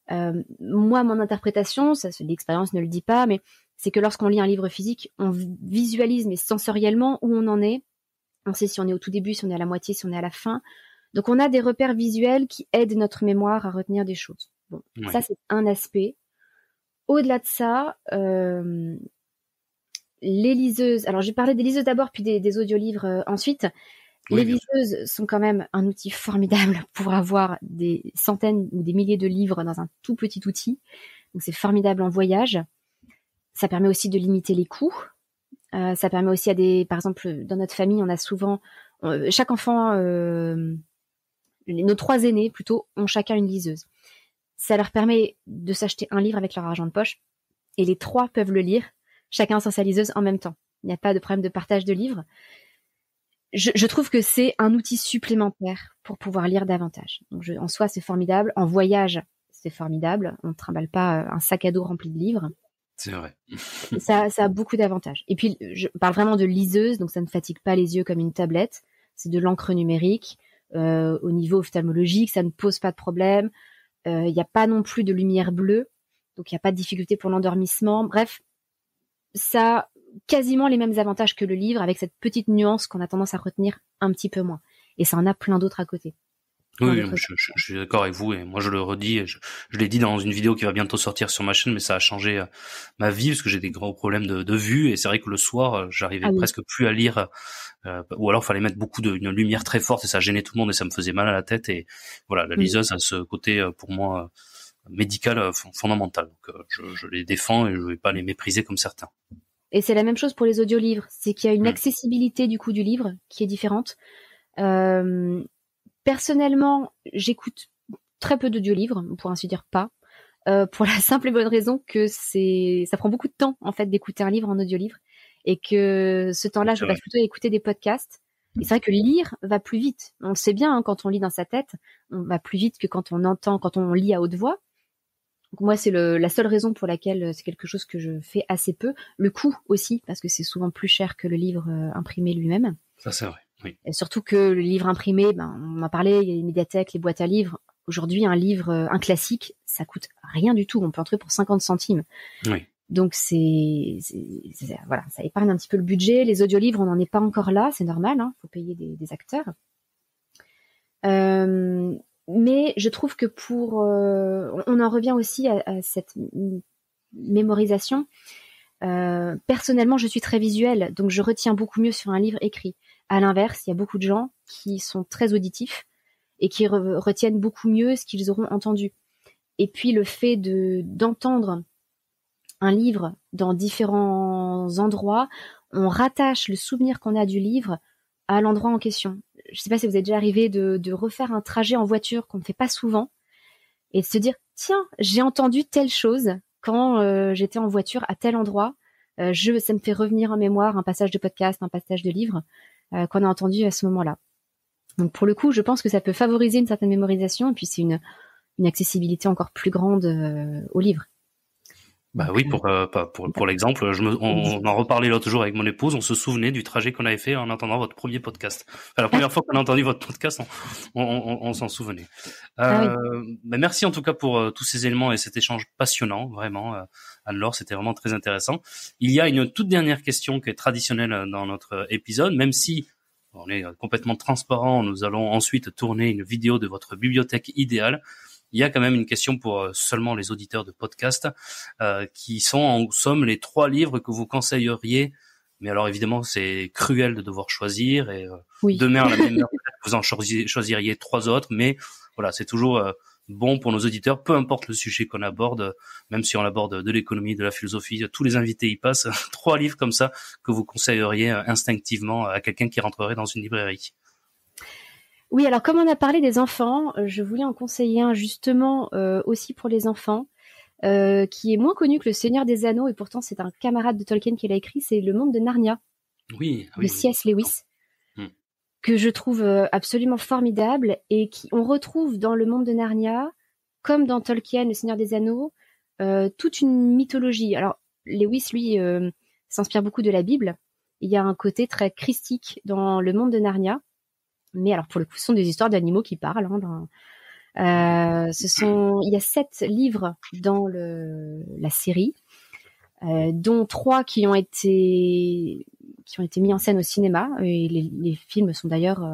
Moi, mon interprétation, ça, l'expérience ne le dit pas, mais c'est que lorsqu'on lit un livre physique, on visualise, mais sensoriellement, où on en est. On sait si on est au tout début, si on est à la moitié, si on est à la fin. Donc, on a des repères visuels qui aident notre mémoire à retenir des choses. Bon, ça, c'est un aspect. Au-delà de ça, les liseuses... Alors, j'ai parlé des liseuses d'abord, puis des audiolivres ensuite. Les liseuses sont quand même un outil formidable pour avoir des centaines ou des milliers de livres dans un tout petit outil. Donc, c'est formidable en voyage. Ça permet aussi de limiter les coûts. Ça permet aussi par exemple, dans notre famille, on a souvent... chaque enfant, nos 3 aînés plutôt, ont chacun une liseuse. Ça leur permet de s'acheter un livre avec leur argent de poche et les 3 peuvent le lire, chacun sur sa liseuse en même temps. Il n'y a pas de problème de partage de livres. Je trouve que c'est un outil supplémentaire pour pouvoir lire davantage. Donc en soi, c'est formidable. En voyage, c'est formidable. On ne trimballe pas un sac à dos rempli de livres. C'est vrai. Ça a beaucoup d'avantages. Et puis, je parle vraiment de liseuse, donc ça ne fatigue pas les yeux comme une tablette. C'est de l'encre numérique. Au niveau ophtalmologique, ça ne pose pas de problème. Il n'y a pas non plus de lumière bleue, donc il n'y a pas de difficulté pour l'endormissement. Bref, ça a quasiment les mêmes avantages que le livre, avec cette petite nuance qu'on a tendance à retenir un petit peu moins. Et ça en a plein d'autres à côté. Oui, je suis d'accord avec vous, et moi je le redis, je l'ai dit dans une vidéo qui va bientôt sortir sur ma chaîne, mais ça a changé ma vie parce que j'ai des gros problèmes de vue, et c'est vrai que le soir j'arrivais presque plus à lire, ou alors fallait mettre une lumière très forte et ça gênait tout le monde et ça me faisait mal à la tête. Et voilà, la liseuse a ce côté pour moi médical fondamental, donc je les défends et je vais pas les mépriser comme certains. Et c'est la même chose pour les audiolivres, c'est qu'il y a une accessibilité du coup du livre qui est différente. Personnellement, j'écoute très peu d'audiolivres, pour ainsi dire pas, pour la simple et bonne raison que ça prend beaucoup de temps en fait d'écouter un livre en audiolivre, et que ce temps-là, je passe plutôt à écouter des podcasts. Et c'est vrai que lire va plus vite. On le sait bien, hein, quand on lit dans sa tête, on va plus vite que quand on lit à haute voix. Donc moi, c'est la seule raison pour laquelle c'est quelque chose que je fais assez peu. Le coût aussi, parce que c'est souvent plus cher que le livre imprimé lui-même. Ça, c'est vrai. Oui. Et surtout que le livre imprimé, on m'a parlé, il y a les médiathèques, les boîtes à livres. Aujourd'hui, un classique, ça coûte rien du tout. On peut en trouver pour 50 centimes. Oui. Donc voilà, ça épargne un petit peu le budget. Les audiolivres, on n'en est pas encore là, c'est normal, hein, faut payer des acteurs. Mais je trouve que on en revient aussi à cette mémorisation. Personnellement, je suis très visuelle, donc je retiens beaucoup mieux sur un livre écrit. À l'inverse, il y a beaucoup de gens qui sont très auditifs et qui retiennent beaucoup mieux ce qu'ils auront entendu. Et puis le fait d'entendre un livre dans différents endroits, on rattache le souvenir qu'on a du livre à l'endroit en question. Je ne sais pas si vous êtes déjà arrivé de refaire un trajet en voiture qu'on ne fait pas souvent et de se dire « Tiens, j'ai entendu telle chose quand j'étais en voiture à tel endroit. Ça me fait revenir en mémoire un passage de podcast, un passage de livre qu'on a entendu à ce moment-là. » Donc pour le coup, je pense que ça peut favoriser une certaine mémorisation et puis c'est une accessibilité encore plus grande au livre. Bah oui, pour l'exemple, on en reparlait l'autre jour avec mon épouse, on se souvenait du trajet qu'on avait fait en entendant votre premier podcast. Enfin, la première fois qu'on a entendu votre podcast, on s'en souvenait. Bah merci en tout cas pour tous ces éléments et cet échange passionnant, vraiment, Anne-Laure, c'était vraiment très intéressant. Il y a une toute dernière question qui est traditionnelle dans notre épisode, même si on est complètement transparent, nous allons ensuite tourner une vidéo de votre bibliothèque idéale. Il y a quand même une question pour seulement les auditeurs de podcast, qui sont en somme les 3 livres que vous conseilleriez. Mais alors évidemment, c'est cruel de devoir choisir. Et demain à la même heure, vous en choisiriez 3 autres. Mais voilà, c'est toujours bon pour nos auditeurs, peu importe le sujet qu'on aborde, même si on aborde de l'économie, de la philosophie, tous les invités y passent. 3 livres comme ça que vous conseilleriez instinctivement à quelqu'un qui rentrerait dans une librairie. Oui, alors comme on a parlé des enfants, je voulais en conseiller un justement aussi pour les enfants, qui est moins connu que Le Seigneur des Anneaux, et pourtant c'est un camarade de Tolkien qui l'a écrit, c'est Le Monde de Narnia, de C.S. Lewis, que je trouve absolument formidable, et on retrouve dans Le Monde de Narnia, comme dans Tolkien, Le Seigneur des Anneaux, toute une mythologie. Alors Lewis, lui, s'inspire beaucoup de la Bible. Il y a un côté très christique dans Le Monde de Narnia, mais alors pour le coup, ce sont des histoires d'animaux qui parlent. Il y a 7 livres dans la série, dont 3 qui ont été mis en scène au cinéma, et les films sont d'ailleurs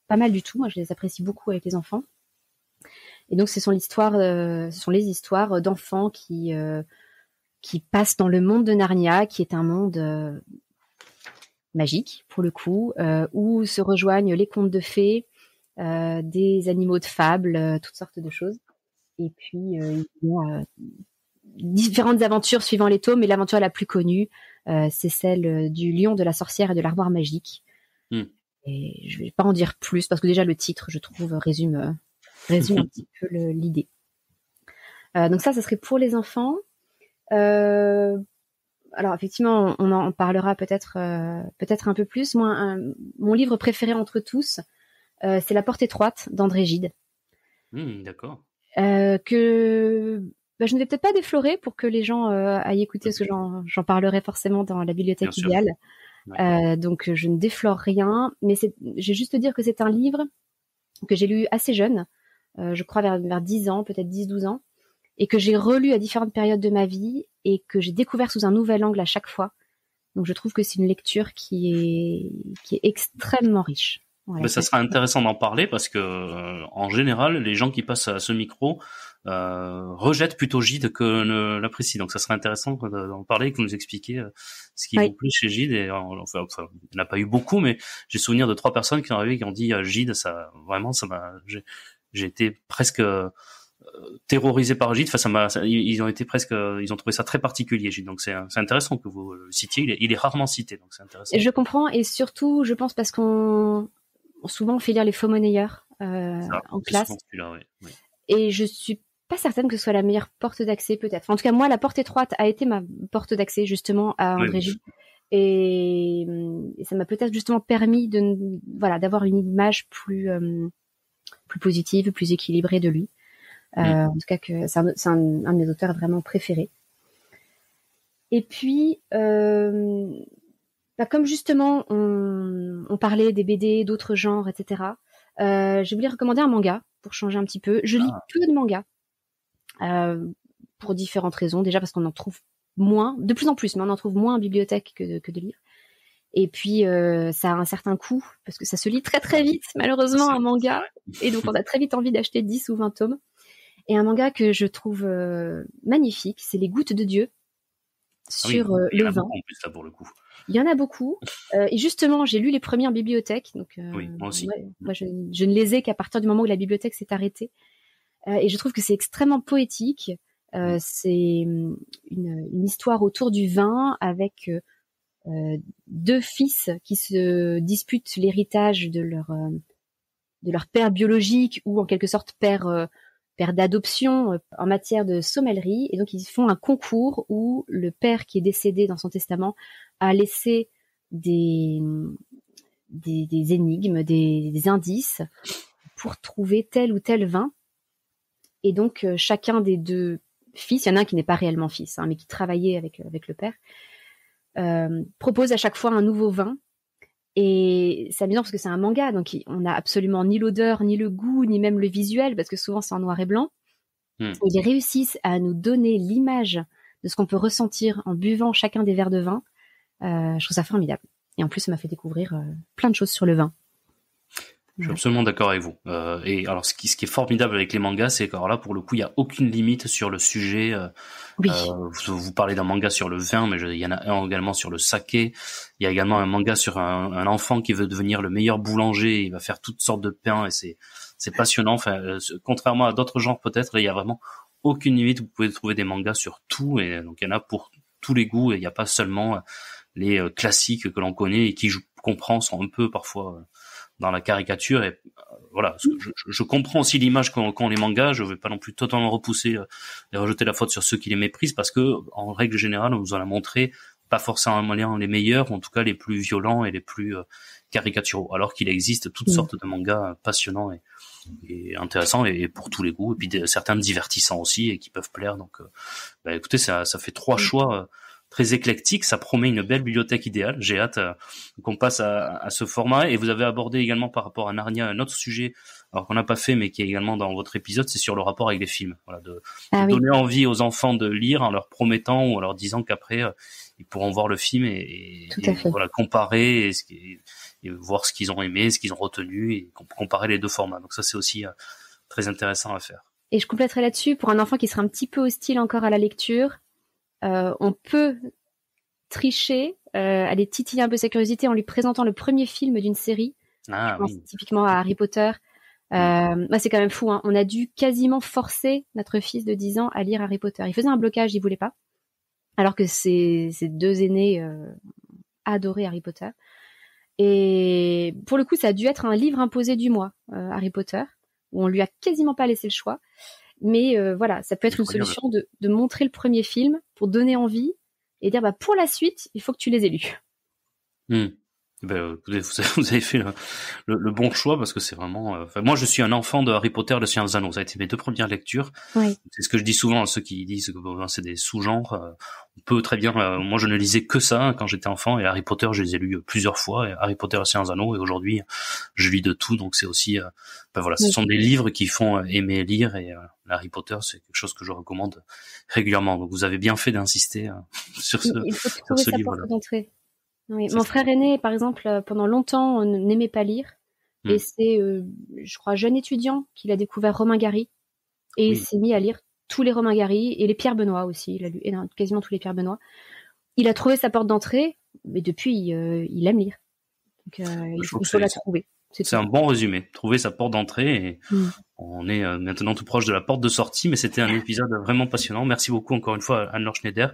pas mal du tout. Moi, je les apprécie beaucoup avec les enfants. Et donc, ce sont les histoires d'enfants qui passent dans le monde de Narnia, qui est un monde magique pour le coup, où se rejoignent les contes de fées, des animaux de fable, toutes sortes de choses. Et puis il y a différentes aventures suivant les tomes, mais l'aventure la plus connue, c'est celle du lion, de la sorcière et de l'armoire magique. Et je vais pas en dire plus parce que déjà le titre, je trouve, résume un petit peu l'idée. Donc ça serait pour les enfants. Alors effectivement, on en parlera peut-être un peu plus. Moi, mon livre préféré entre tous, c'est La Porte étroite d'André Gide. D'accord. Que je ne vais peut-être pas déflorer pour que les gens aillent écouter, parce que j'en parlerai forcément dans la bibliothèque Bien idéale. Ouais. Donc je ne déflore rien, mais je vais juste dire que c'est un livre que j'ai lu assez jeune, je crois vers 10 ans, peut-être 10-12 ans, et que j'ai relu à différentes périodes de ma vie, et que j'ai découvert sous un nouvel angle à chaque fois. Donc je trouve que c'est une lecture qui est extrêmement riche. Voilà, mais ça sera intéressant d'en parler parce que en général, les gens qui passent à ce micro rejettent plutôt Gide que ne l'apprécient. Donc ça serait intéressant d'en parler et que vous nous expliquiez ce qui vous plaît chez Gide. Et enfin, il n'y en a pas eu beaucoup, mais j'ai souvenir de 3 personnes qui sont arrivées et qui ont dit Gide, ça vraiment, ça m'a, j'ai été presque terrorisé par Gide. Enfin, ils ont trouvé ça très particulier, Gide. Donc c'est intéressant que vous le citiez. Il est rarement cité, donc c'est intéressant. Et je comprends, et surtout, je pense parce souvent on fait lire les faux monnayeurs en classe. Oui. Et je suis pas certaine que ce soit la meilleure porte d'accès, peut-être. Enfin, en tout cas, moi, La Porte étroite a été ma porte d'accès justement à André Gide. Et ça m'a peut-être justement permis d'avoir une image plus positive, plus équilibrée de lui. En tout cas, que c'est un de mes auteurs vraiment préférés. Et puis, comme justement on parlait des BD, d'autres genres, etc., je voulais recommander un manga pour changer un petit peu. Je lis peu de mangas pour différentes raisons. Déjà parce qu'on en trouve moins, de plus en plus, mais on en trouve moins en bibliothèque que de livres. Et puis ça a un certain coût parce que ça se lit très très vite, malheureusement, un manga. Et donc on a très vite envie d'acheter 10 ou 20 tomes. Et un manga que je trouve magnifique, c'est Les Gouttes de Dieu sur le vin. En plus, là, pour le coup. Il y en a beaucoup. Et justement, j'ai lu les premiers en bibliothèque. Donc, oui, moi aussi. Moi, je ne les ai qu'à partir du moment où la bibliothèque s'est arrêtée. Et je trouve que c'est extrêmement poétique. C'est une histoire autour du vin avec 2 fils qui se disputent l'héritage de leur père biologique, ou en quelque sorte père d'adoption en matière de sommellerie. Et donc ils font un concours où le père qui est décédé dans son testament a laissé des énigmes, des indices pour trouver tel ou tel vin. Et donc chacun des 2 fils, il y en a un qui n'est pas réellement fils, mais qui travaillait avec le père, propose à chaque fois un nouveau vin. Et c'est amusant parce que c'est un manga, donc on n'a absolument ni l'odeur, ni le goût, ni même le visuel, parce que souvent c'est en noir et blanc. Ils réussissent à nous donner l'image de ce qu'on peut ressentir en buvant chacun des verres de vin. Je trouve ça formidable. Et en plus, ça m'a fait découvrir plein de choses sur le vin. Je suis absolument d'accord avec vous. Et alors, ce qui est formidable avec les mangas, c'est que alors là, pour le coup, il y a aucune limite sur le sujet. Oui. Vous parlez d'un manga sur le vin, mais il y en a un également sur le saké. Il y a également un manga sur un enfant qui veut devenir le meilleur boulanger. Il va faire toutes sortes de pains et c'est passionnant. Enfin, contrairement à d'autres genres, peut-être, il y a vraiment aucune limite. Vous pouvez trouver des mangas sur tout, et donc il y en a pour tous les goûts. Et il n'y a pas seulement les classiques que l'on connaît et qui, je comprends, sont un peu parfois dans la caricature. Et voilà, je comprends aussi l'image qu'ont les mangas. Je vais pas non plus totalement repousser et rejeter la faute sur ceux qui les méprisent, parce que en règle générale, on nous en a montré pas forcément les meilleurs, ou en tout cas les plus violents et les plus caricaturaux, alors qu'il existe toutes sortes de mangas passionnants et intéressants et pour tous les goûts, et puis certains divertissants aussi et qui peuvent plaire. Donc écoutez, ça fait 3 choix très éclectique, ça promet une belle bibliothèque idéale. J'ai hâte qu'on passe à ce format. Et vous avez abordé également par rapport à Narnia un autre sujet, alors qu'on n'a pas fait, mais qui est également dans votre épisode, c'est sur le rapport avec les films. Voilà, de donner envie aux enfants de lire en leur promettant ou en leur disant qu'après ils pourront voir le film et voilà, comparer et voir ce qu'ils ont aimé, ce qu'ils ont retenu, et comparer les deux formats. Donc ça, c'est aussi très intéressant à faire. Et je compléterai là-dessus, pour un enfant qui serait un petit peu hostile encore à la lecture, on peut tricher, aller titiller un peu sa curiosité en lui présentant le premier film d'une série. Je pense typiquement à Harry Potter. C'est quand même fou, hein. On a dû quasiment forcer notre fils de 10 ans à lire Harry Potter. Il faisait un blocage, il voulait pas. Alors que ses 2 aînés adoraient Harry Potter. Et pour le coup, ça a dû être un livre imposé du mois, Harry Potter, où on lui a quasiment pas laissé le choix. Mais voilà, ça peut être une solution de montrer le premier film pour donner envie et dire pour la suite, il faut que tu les aies lus. Écoutez, vous avez fait le bon choix, parce que c'est vraiment... moi, je suis un enfant de Harry Potter, le Seigneur des Anneaux. Ça a été mes 2 premières lectures. Oui. C'est ce que je dis souvent à ceux qui disent que c'est des sous-genres. On peut très bien... moi, je ne lisais que ça quand j'étais enfant, et Harry Potter, je les ai lus plusieurs fois. Et Harry Potter, le Seigneur des Anneaux, et aujourd'hui, je lis de tout. Donc, c'est aussi... ce sont des livres qui font aimer lire, et Harry Potter, c'est quelque chose que je recommande régulièrement. Donc, vous avez bien fait d'insister sur ce livre-là. Il faut trouver sa porte d'entrée. Oui, mon frère aîné, par exemple, pendant longtemps, n'aimait pas lire. Et c'est, je crois, jeune étudiant qu'il a découvert Romain Gary. Et il s'est mis à lire tous les Romain Gary et les Pierre Benoît aussi. Il a lu quasiment tous les Pierre Benoît. Il a trouvé sa porte d'entrée, mais depuis, il aime lire. Donc, il faut la trouver. C'est un bon résumé. Trouver sa porte d'entrée, et on est maintenant tout proche de la porte de sortie, mais c'était un épisode vraiment passionnant. Merci beaucoup encore une fois à Anne-Laure Schneider.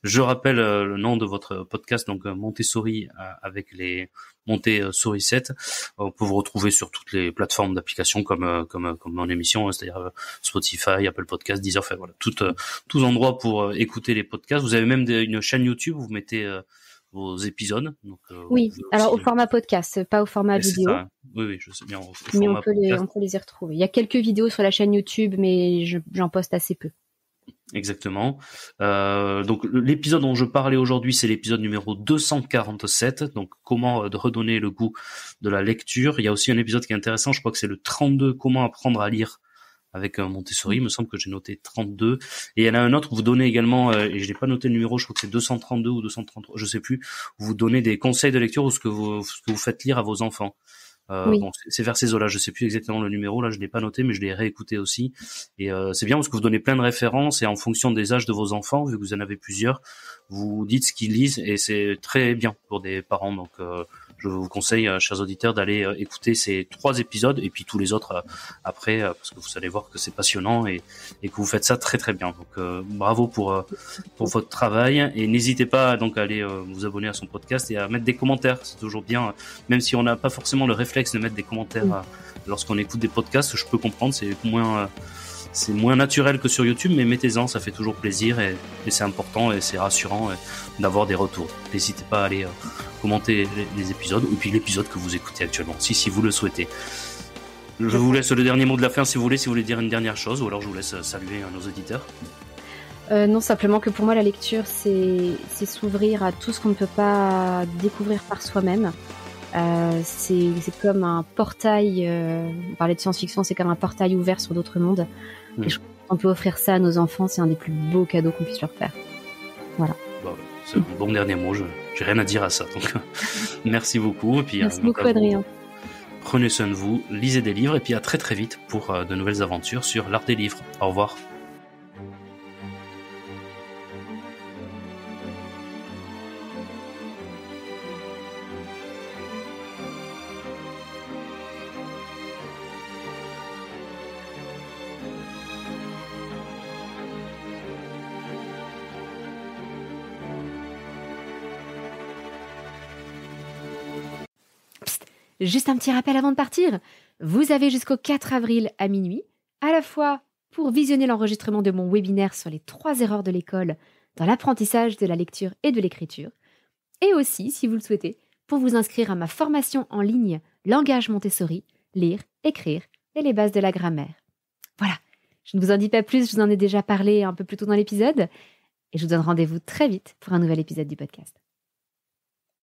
Je rappelle le nom de votre podcast, donc Montessori avec les Montessori 7. On peut vous retrouver sur toutes les plateformes d'application comme mon émission, c'est-à-dire Spotify, Apple Podcast, Deezer, enfin voilà, tous endroits pour écouter les podcasts. Vous avez même une chaîne YouTube où vous mettez vos épisodes. Donc, oui, alors au format podcast, pas au format vidéo. Ça. Oui, je sais bien. Mais on peut les y retrouver. Il y a quelques vidéos sur la chaîne YouTube, mais j'en poste assez peu. Exactement. Donc l'épisode dont je parlais aujourd'hui, c'est l'épisode numéro 247. Donc comment redonner le goût de la lecture. Il y a aussi un épisode qui est intéressant, je crois que c'est le 32, comment apprendre à lire avec Montessori. Il me semble que j'ai noté 32. Et il y en a un autre où vous donnez également, et je n'ai pas noté le numéro, je crois que c'est 232 ou 233, je sais plus, où vous donnez des conseils de lecture ou ce que vous faites lire à vos enfants. Bon, c'est vers ces eaux-là, je sais plus exactement le numéro, là je l'ai pas noté, mais je l'ai réécouté aussi. Et c'est bien parce que vous donnez plein de références, et en fonction des âges de vos enfants, vu que vous en avez plusieurs, vous dites ce qu'ils lisent, et c'est très bien pour des parents. Donc je vous conseille, chers auditeurs, d'aller écouter ces 3 épisodes et puis tous les autres après, parce que vous allez voir que c'est passionnant et que vous faites ça très très bien. Donc bravo pour votre travail, et n'hésitez pas donc à aller vous abonner à son podcast et à mettre des commentaires. C'est toujours bien, même si on n'a pas forcément le réflexe de mettre des commentaires lorsqu'on écoute des podcasts. Je peux comprendre, c'est moins naturel que sur YouTube, mais mettez-en, ça fait toujours plaisir, et c'est important et c'est rassurant d'avoir des retours. N'hésitez pas à aller commenter les épisodes, ou puis l'épisode que vous écoutez actuellement, si vous le souhaitez. Je vous laisse le dernier mot de la fin si vous voulez dire une dernière chose, ou alors je vous laisse saluer nos auditeurs. Non, simplement que pour moi la lecture c'est s'ouvrir à tout ce qu'on ne peut pas découvrir par soi-même. C'est comme un portail, on parlait de science-fiction, c'est comme un portail ouvert sur d'autres mondes. Et je crois qu'on peut offrir ça à nos enfants, c'est un des plus beaux cadeaux qu'on puisse leur faire. Voilà. Bon, c'est un bon dernier mot, j'ai rien à dire à ça. Donc merci beaucoup. Et puis, merci beaucoup Adrien. prenez soin de vous, lisez des livres et puis à très très vite pour de nouvelles aventures sur l'art des livres. Au revoir. Juste un petit rappel avant de partir. Vous avez jusqu'au 4 avril à minuit, à la fois pour visionner l'enregistrement de mon webinaire sur les 3 erreurs de l'école dans l'apprentissage de la lecture et de l'écriture, et aussi, si vous le souhaitez, pour vous inscrire à ma formation en ligne Langage Montessori, lire, écrire et les bases de la grammaire. Voilà, je ne vous en dis pas plus, je vous en ai déjà parlé un peu plus tôt dans l'épisode, et je vous donne rendez-vous très vite pour un nouvel épisode du podcast.